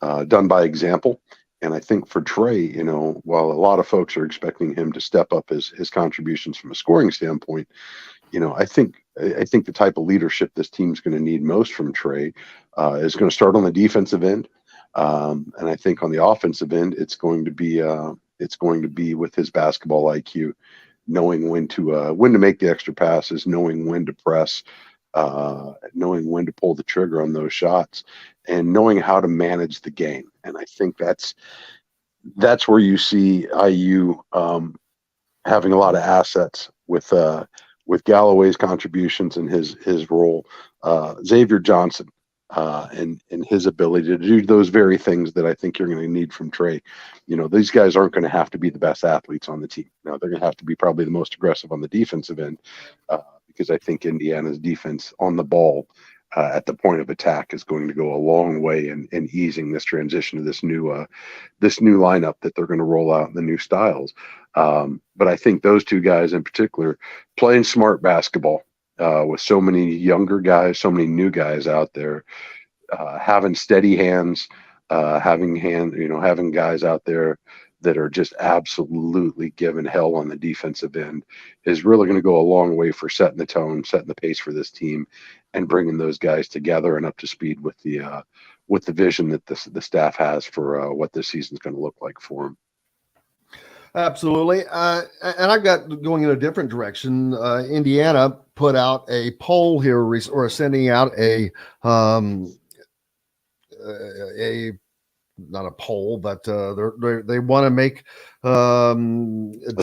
done by example. And I think for Trey, while a lot of folks are expecting him to step up his contributions from a scoring standpoint, I think the type of leadership this team's going to need most from Trey is going to start on the defensive end. And I think on the offensive end, it's going to be with his basketball IQ, knowing when to make the extra passes, knowing when to press, knowing when to pull the trigger on those shots, and knowing how to manage the game. And I think that's where you see IU having a lot of assets with Galloway's contributions and his role, Xavier Johnson. And his ability to do those very things that I think you're going to need from Trey. These guys aren't going to have to be the best athletes on the team. They're going to have to be probably the most aggressive on the defensive end, because I think Indiana's defense on the ball at the point of attack is going to go a long way in easing this transition to this new lineup that they're going to roll out in the new styles. But I think those 2 guys in particular, playing smart basketball, with so many younger guys, so many new guys out there, having steady hands, having guys out there that are just absolutely giving hell on the defensive end is really going to go a long way for setting the tone, setting the pace for this team, and bringing those guys together and up to speed with the vision that the staff has for what this season is going to look like for them. Absolutely. And I've got going in a different direction. Indiana put out a poll here, or sending out a not a poll, but they want to make a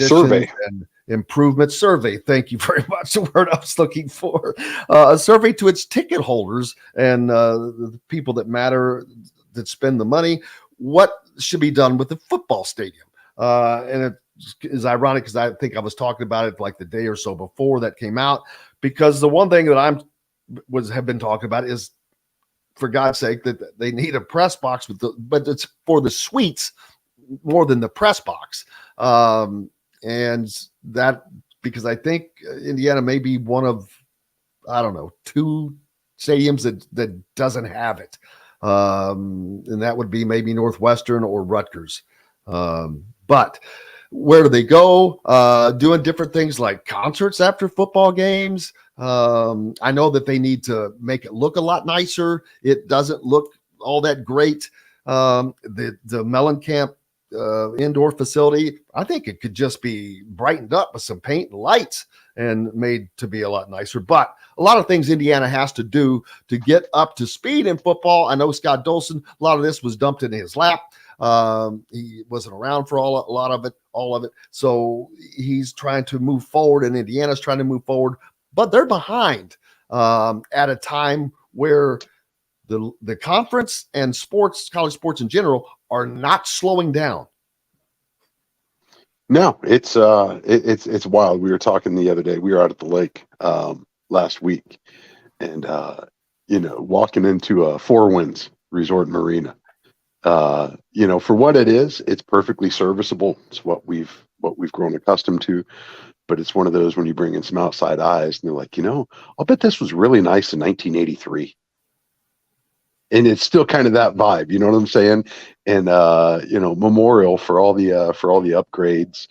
survey and improvement survey. Thank you very much. The word I was looking for. A survey to its ticket holders and the people that matter, that spend the money. What should be done with the football stadium? And it is ironic because I think I was talking about it like the day or so before that came out, because the one thing that have been talking about is, for God's sake, that they need a press box but it's for the suites more than the press box. And that, because I think Indiana may be one of, I don't know, 2 stadiums that doesn't have it. And that would be maybe Northwestern or Rutgers. But where do they go? Doing different things like concerts after football games. I know that they need to make it look a lot nicer. It doesn't look all that great. The Mellencamp indoor facility, I think it could just be brightened up with some paint and lights and made to be a lot nicer. But a lot of things Indiana has to do to get up to speed in football. I know Scott Dolson, a lot of this was dumped in his lap. He wasn't around for all of it. So he's trying to move forward, and Indiana's trying to move forward, but they're behind at a time where the conference and college sports in general are not slowing down. No, it's wild. We were talking the other day. We were out at the lake last week, and walking into Four Winds Resort Marina. For what it is, it's perfectly serviceable. It's what we've grown accustomed to. But it's one of those when you bring in some outside eyes, and they're like, I'll bet this was really nice in 1983. And it's still kind of that vibe, you know what I'm saying? And memorial for all the upgrades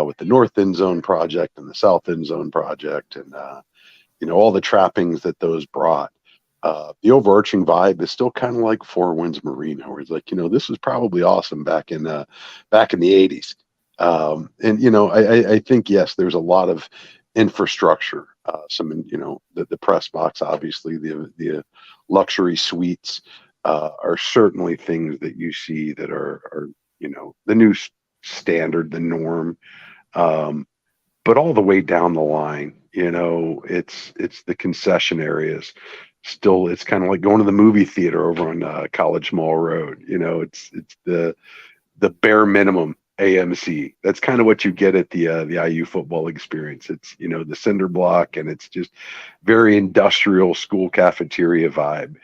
with the North End Zone project and the South End Zone project, and all the trappings that those brought. The overarching vibe is still kind of like Four Winds Marina, where it's like, this was probably awesome back in the 80s. I think, yes, there's a lot of infrastructure, the press box, obviously the luxury suites are certainly things that you see that are the new standard, the norm. But all the way down the line, it's the concession areas. Still, it's kind of like going to the movie theater over on College Mall Road. It's the bare minimum AMC. That's kind of what you get at the IU football experience. It's the cinder block, and it's just very industrial school cafeteria vibe.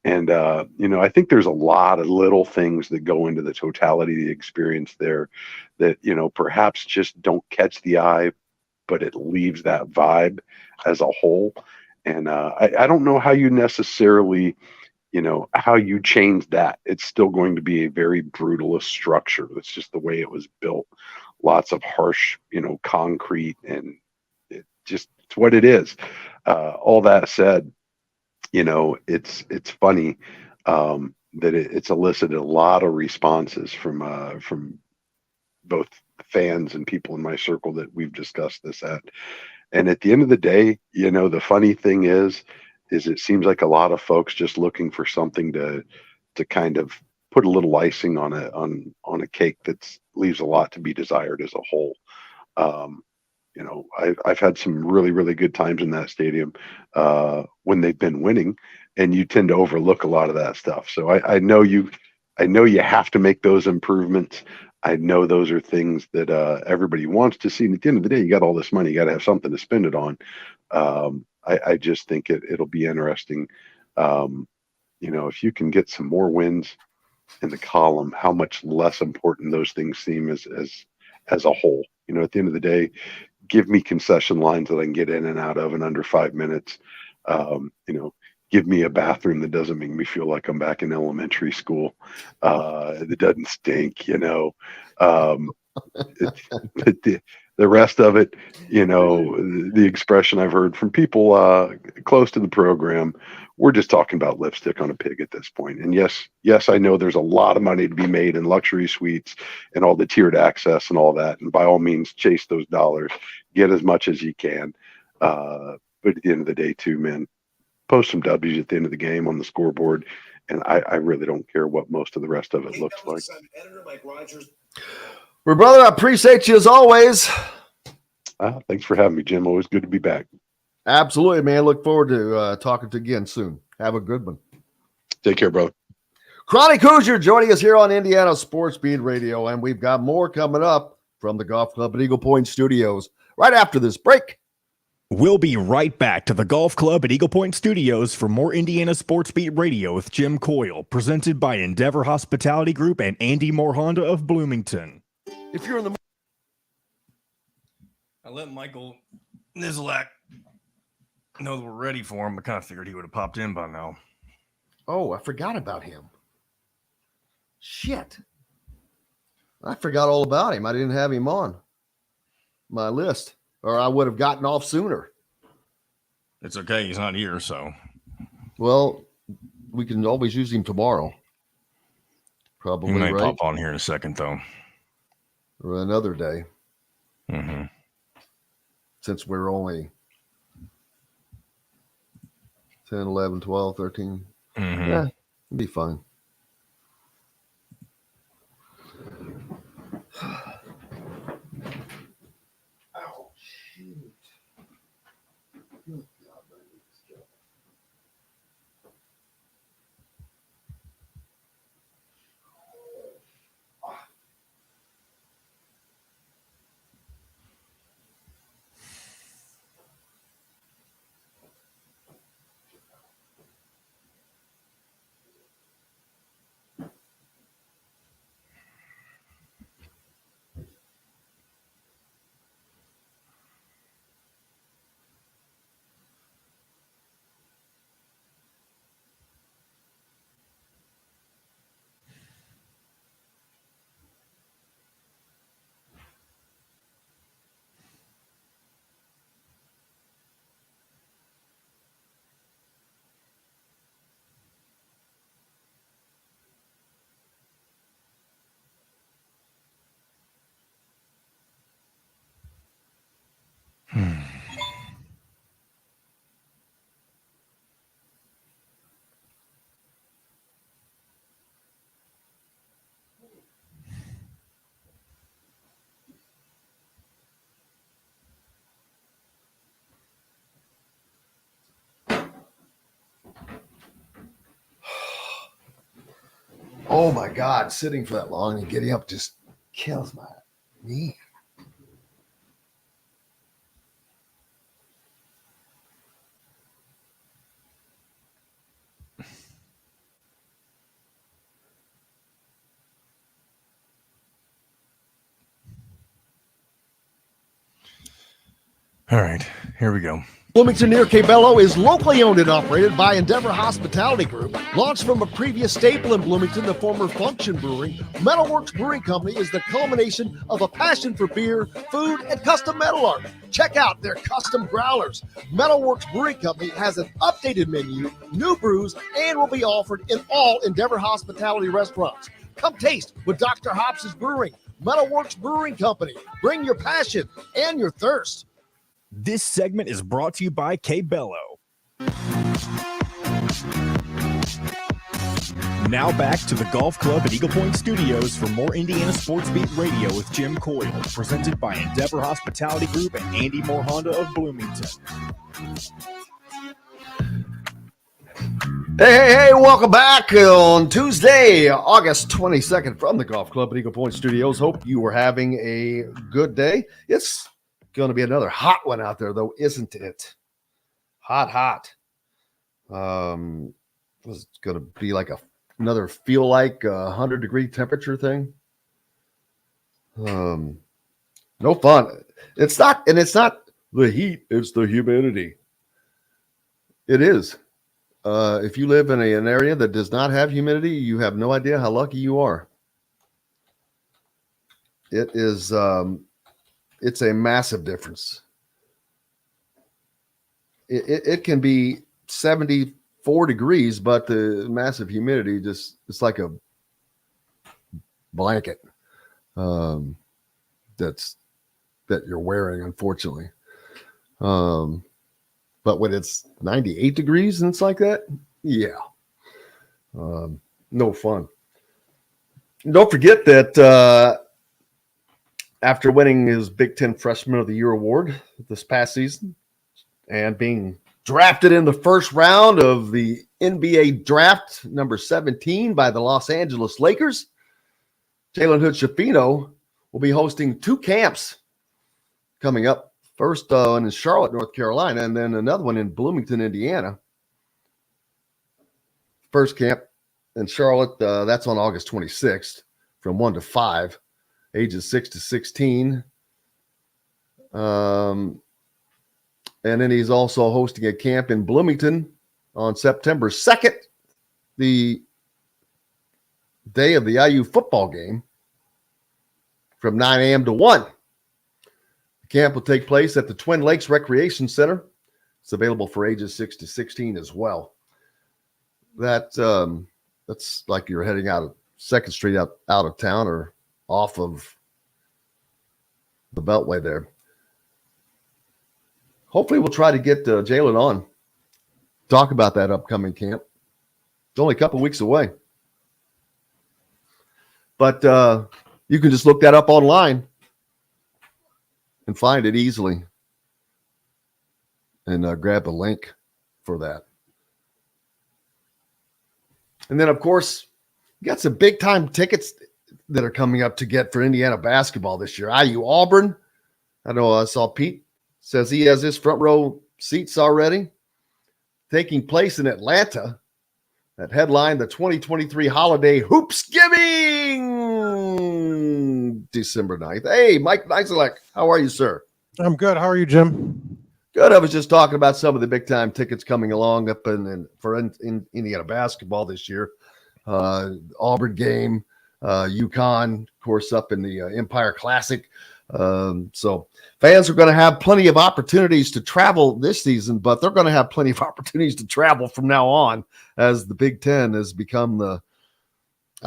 And I think there's a lot of little things that go into the totality of the experience there that perhaps just don't catch the eye, but it leaves that vibe as a whole. And I don't know how you necessarily, how you change that. It's still going to be a very brutalist structure. That's just the way it was built. Lots of harsh, concrete, and it's what it is. All that said, it's funny that it's elicited a lot of responses from both fans and people in my circle that we've discussed this at. And at the end of the day, the funny thing is it seems like a lot of folks just looking for something to kind of put a little icing on a cake that leaves a lot to be desired as a whole. I've had some really, really good times in that stadium when they've been winning, and you tend to overlook a lot of that stuff. So I know you have to make those improvements. I know those are things that everybody wants to see. And at the end of the day, you got all this money, you got to have something to spend it on. I just think it'll be interesting. If you can get some more wins in the column, how much less important those things seem as a whole. At the end of the day, give me concession lines that I can get in and out of in under 5 minutes. Give me a bathroom that doesn't make me feel like I'm back in elementary school. That doesn't stink, But the rest of it, the expression I've heard from people close to the program, we're just talking about lipstick on a pig at this point. And yes, I know there's a lot of money to be made in luxury suites and all the tiered access and all that. And by all means, chase those dollars, get as much as you can. But at the end of the day, too, man, post some W's at the end of the game on the scoreboard. And I really don't care what most of the rest of it looks like. Well, brother, I appreciate you as always. Thanks for having me, Jim. Always good to be back. Absolutely, man. Look forward to talking to you again soon. Have a good one. Take care, brother. Chronic Hoosier joining us here on Indiana Sports Beat Radio, and we've got more coming up from the Golf Club at Eagle Point Studios right after this break. We'll be right back to the Golf Club at Eagle Point Studios for more Indiana Sports Beat Radio with Jim Coyle, presented by Endeavor Hospitality Group and Andy Moore Honda of Bloomington. If you're in the I let Michael Niziolek know that we're ready for him. I kind of figured he would have popped in by now. Oh, I forgot about him. Shit. I forgot all about him. I didn't have him on my list, or I would have gotten off sooner. It's okay. He's not here, so. Well, we can always use him tomorrow. Probably, he may right? pop on here in a second, though. Or another day. Mm-hmm. Since we're only 10, 11, 12, 13. Mm-hmm. Yeah, it'll be fine. Oh, shoot. Oh my God, sitting for that long and getting up just kills my knee. All right, here we go. Bloomington near Cabello is locally owned and operated by Endeavor Hospitality Group. Launched from a previous staple in Bloomington, the former Function Brewing, Metalworks Brewing Company is the culmination of a passion for beer, food, and custom metal art. Check out their custom growlers. Metalworks Brewing Company has an updated menu, new brews, and will be offered in all Endeavor Hospitality restaurants. Come taste with Dr. Hops' Brewing. Metalworks Brewing Company. Bring your passion and your thirst. This segment is brought to you by Cabello. Now back to the Golf Club at Eagle Point Studios for more Indiana Sports Beat Radio with Jim Coyle, presented by Endeavor Hospitality Group and Andy Moore Honda of Bloomington. Hey, welcome back on Tuesday, August 22nd from the Golf Club at Eagle Point Studios. Hope you were having a good day. It's going to be another hot one out there, though, isn't it? Hot. Was going to be like another feel like 100-degree temperature thing. No fun. It's not the heat, it's the humidity. It is. If you live in an area that does not have humidity, you have no idea how lucky you are. It is it's a massive difference. It can be 74 degrees, but the massive humidity it's like a blanket that you're wearing, unfortunately. But when it's 98 degrees and it's like that, yeah. No fun. Don't forget that after winning his Big Ten Freshman of the Year award this past season and being drafted in the first round of the NBA draft number 17 by the Los Angeles Lakers, Jalen Hood-Schifino will be hosting 2 camps coming up. First one in Charlotte, North Carolina, and then another one in Bloomington, Indiana. First camp in Charlotte, that's on August 26th from 1 to 5, ages 6 to 16. And then he's also hosting a camp in Bloomington on September 2nd, the day of the IU football game, from 9 a.m. to 1. The camp will take place at the Twin Lakes Recreation Center. It's available for ages 6 to 16 as well. That's like you're heading out of 2nd Street out of town or off of the Beltway there. Hopefully we'll try to get Jalen on, talk about that upcoming camp. It's only a couple weeks away. But you can just look that up online and find it easily and grab a link for that. And then, of course, you got some big-time tickets that are coming up to get for Indiana basketball this year. IU Auburn. I know I saw Pete says he has his front row seats already. Taking place in Atlanta that headline the 2023 Holiday Hoopsgiving, December 9th. Hey, Mike Niziolek, how are you, sir? I'm good. How are you, Jim? Good. I was just talking about some of the big-time tickets coming along up for Indiana basketball this year. Auburn game, UConn, of course, up in the Empire Classic. So fans are going to have plenty of opportunities to travel this season, but they're going to have plenty of opportunities to travel from now on as the Big Ten has become I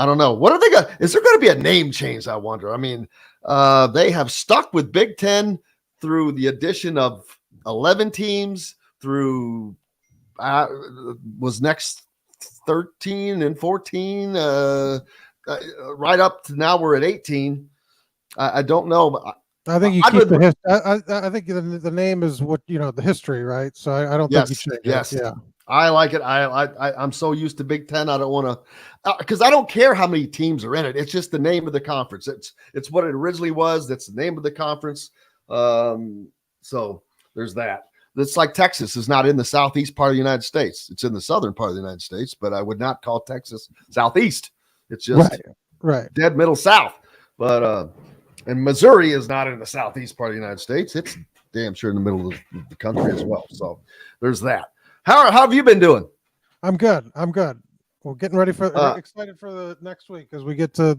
don't know. What are they going to, is there going to be a name change? I wonder. I mean, they have stuck with Big Ten through the addition of 11 teams through was next 13 and 14 right up to now we're at 18. I don't know, but I think you keep the I think the name is what the history, right? So I don't think you change it. Yeah, I like it. I'm so used to Big Ten. I don't want to because I don't care how many teams are in it. It's just the name of the conference. It's what it originally was. That's the name of the conference. So there's that. It's like Texas is not in the southeast part of the United States. It's in the southern part of the United States, but I would not call Texas southeast. It's just right. Dead middle south. But and Missouri is not in the southeast part of the United States. It's damn sure in the middle of the country as well. So there's that. How have you been doing? I'm good. We're getting ready for excited for the next week because we get to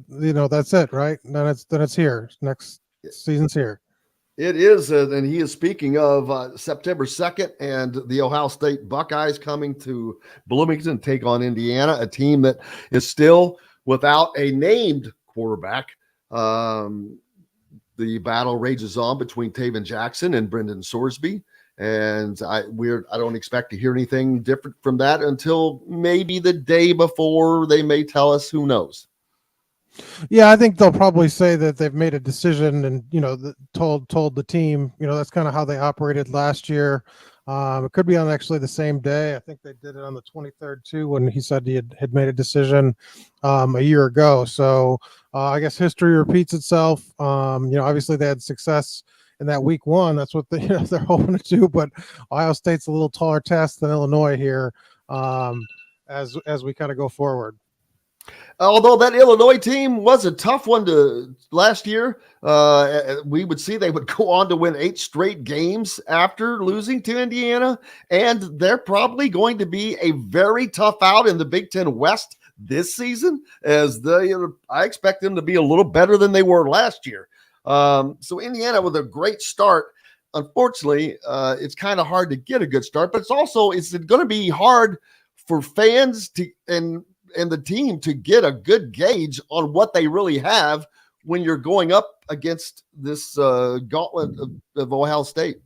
that's it, right? And then it's here. Next season's here. It is, and he is speaking of September 2nd and the Ohio State Buckeyes coming to Bloomington to take on Indiana, a team that is still without a named quarterback. The battle rages on between Taven Jackson and Brendan Sorsby, and I don't expect to hear anything different from that until maybe the day before. They may tell us. Who knows? Yeah, I think they'll probably say that they've made a decision and, told the team, that's kind of how they operated last year. It could be on actually the same day. I think they did it on the 23rd too, when he said he had made a decision a year ago. So I guess history repeats itself. Obviously they had success in that week one. That's what they're hoping to do, but Ohio State's a little taller task than Illinois here as we kind of go forward. Although that Illinois team was a tough one to last year, we would see they would go on to win 8 straight games after losing to Indiana, and they're probably going to be a very tough out in the Big Ten West this season, as I expect them to be a little better than they were last year. So Indiana with a great start. Unfortunately, it's kind of hard to get a good start, but it's going to be hard for fans and the team to get a good gauge on what they really have when you're going up against this gauntlet of Ohio State.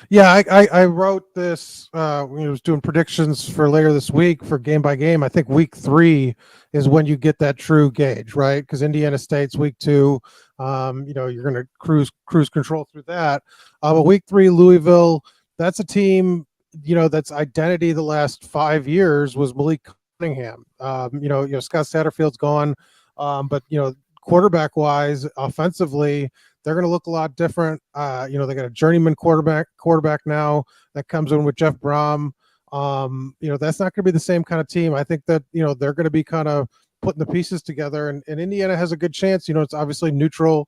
Yeah, I wrote this when I was doing predictions for later this week for game by game. I think week 3 is when you get that true gauge, right? Because Indiana State's week 2. You're going to cruise control through that. But week 3, Louisville, that's a team, that's identity the last 5 years was Malik Cunningham. Scott Satterfield's gone, but quarterback wise, offensively, they're going to look a lot different. They got a journeyman quarterback now that comes in with Jeff Brom. That's not going to be the same kind of team. I think that, they're going to be kind of putting the pieces together, and Indiana has a good chance. It's obviously neutral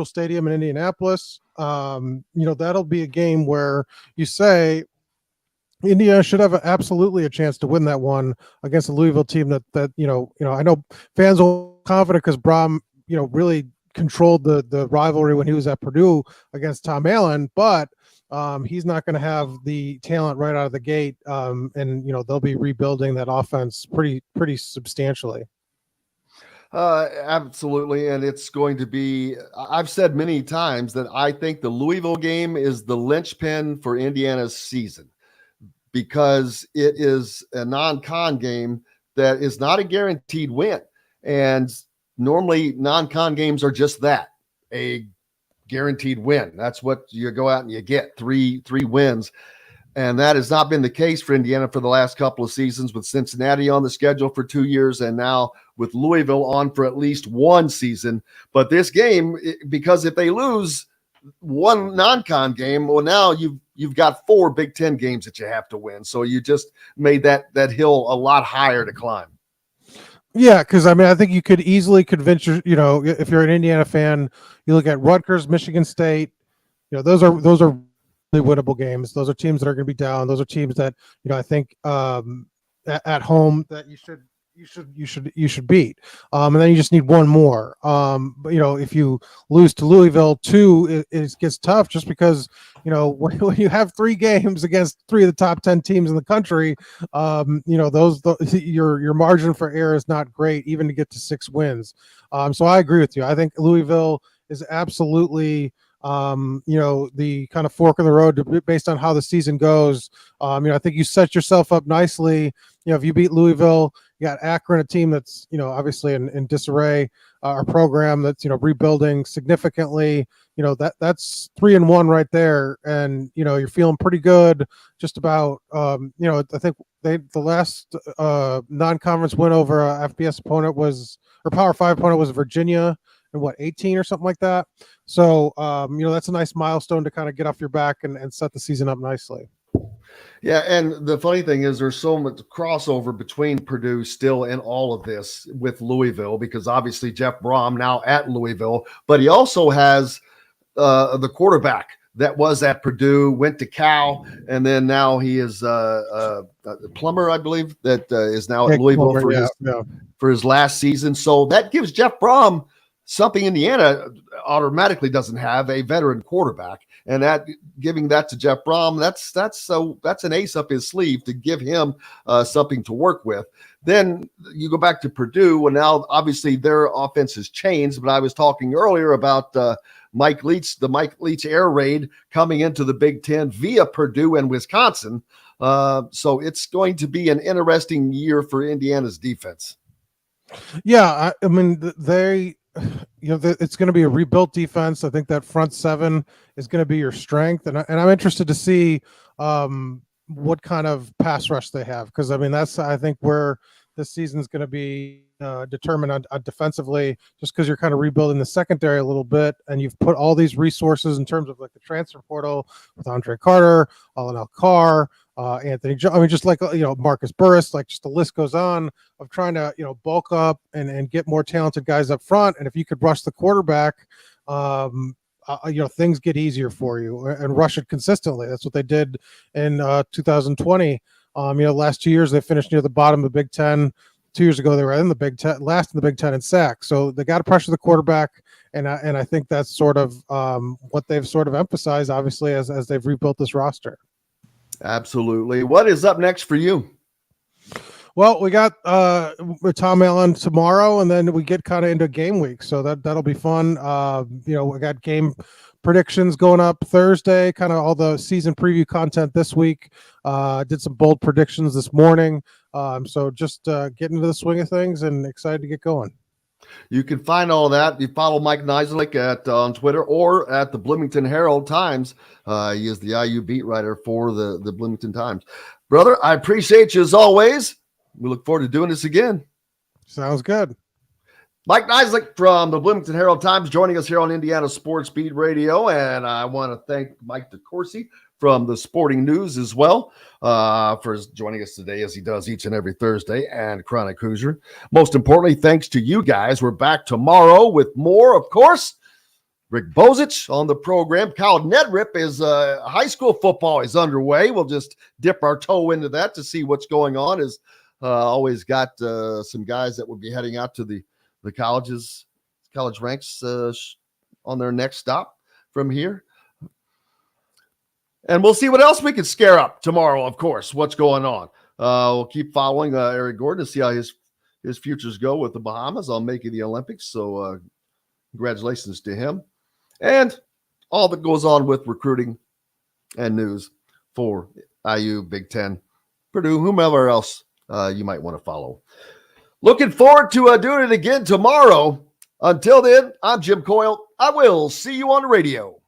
stadium in Indianapolis. That'll be a game where you say Indiana should have absolutely a chance to win that one against a Louisville team that I know fans are confident because Brom, really controlled the rivalry when he was at Purdue against Tom Allen, but he's not going to have the talent right out of the gate, and they'll be rebuilding that offense pretty substantially. Absolutely, and it's going to be. I've said many times that I think the Louisville game is the linchpin for Indiana's season because it is a non-con game that is not a guaranteed win, and normally non-con games are just that, a guaranteed win. That's what you go out and you get, three wins. And that has not been the case for Indiana for the last couple of seasons, with Cincinnati on the schedule for 2 years and now with Louisville on for at least one season. But this game, because if they lose one non-con game, well, now you've got 4 Big Ten games that you have to win. So you just made that hill a lot higher to climb. Yeah, because I think you could easily convince if you're an Indiana fan, you look at Rutgers, Michigan State. Those are really winnable games. Those are teams that are going to be down. Those are teams that I think at home that you should beat. And then you just need one more. But if you lose to Louisville, 2, it gets tough just because when you have 3 games against 3 of the top 10 teams in the country, your margin for error is not great, even to get to 6 wins. So I agree with you. I think Louisville is absolutely the kind of fork in the road based on how the season goes. I think you set yourself up nicely. If you beat Louisville, you got Akron, a team that's, obviously in disarray, a program that's, rebuilding significantly. That's 3-1 right there. And, you're feeling pretty good just about, I think the last non-conference win over a FBS opponent or Power 5 opponent was Virginia in 18 or something like that. So, that's a nice milestone to kind of get off your back and set the season up nicely. Yeah, and the funny thing is there's so much crossover between Purdue still in all of this with Louisville, because obviously Jeff Brom now at Louisville, but he also has the quarterback that was at Purdue, went to Cal, and then now he is Plummer, I believe, that is now at Louisville for his last season. So that gives Jeff Brom something Indiana automatically doesn't have, a veteran quarterback, and that giving that to Jeff Brom, that's an ace up his sleeve to give him something to work with. Then you go back to Purdue, and now obviously their offense has changed. But I was talking earlier about Mike Leach, the Mike Leach air raid coming into the Big Ten via Purdue and Wisconsin. So it's going to be an interesting year for Indiana's defense. Yeah, it's going to be a rebuilt defense. I think that front 7 is going to be your strength, and I'm interested to see what kind of pass rush they have, because that's I think where this season's going to be determined on defensively, just because you're kind of rebuilding the secondary a little bit, and you've put all these resources in terms of like the transfer portal with Andre Carter, Alan Carr, Anthony, just like Marcus Burris, like just the list goes on of trying to bulk up and get more talented guys up front. And if you could rush the quarterback, things get easier for you, and rush it consistently. That's what they did in 2020. Last 2 years they finished near the bottom of the Big Ten. 2 years ago they were in the Big Ten, last in the Big Ten in sacks. So they got to pressure the quarterback, and I think that's sort of what they've sort of emphasized, obviously, as they've rebuilt this roster. Absolutely. What is up next for you? Well, we got Tom Allen tomorrow, and then we get kind of into game week, so that'll be fun. We got game predictions going up Thursday, kind of all the season preview content this week. Did some bold predictions this morning. So just getting into the swing of things and excited to get going. You can find all that. You follow Mike Niziolek on Twitter or at the Bloomington Herald Times. He is the IU beat writer for the Bloomington Times. Brother, I appreciate you as always. We look forward to doing this again. Sounds good. Mike Niziolek from the Bloomington Herald Times joining us here on Indiana Sports Beat Radio. And I want to thank Mike DeCourcy from the Sporting News as well for joining us today, as he does each and every Thursday, and Chronic Hoosier. Most importantly, thanks to you guys. We're back tomorrow with more, of course. Rick Bozich on the program. Kyle Nedrip is high school football is underway. We'll just dip our toe into that to see what's going on. Is always got some guys that will be heading out to the college ranks on their next stop from here. And we'll see what else we can scare up tomorrow, of course, what's going on. We'll keep following Eric Gordon to see how his futures go with the Bahamas on making the Olympics. So congratulations to him. And all that goes on with recruiting and news for IU, Big Ten, Purdue, whomever else you might want to follow. Looking forward to doing it again tomorrow. Until then, I'm Jim Coyle. I will see you on the radio.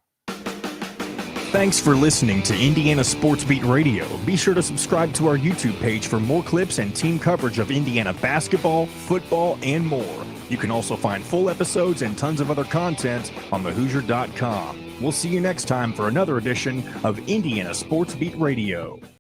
Thanks for listening to Indiana Sports Beat Radio. Be sure to subscribe to our YouTube page for more clips and team coverage of Indiana basketball, football, and more. You can also find full episodes and tons of other content on thehoosier.com. We'll see you next time for another edition of Indiana Sports Beat Radio.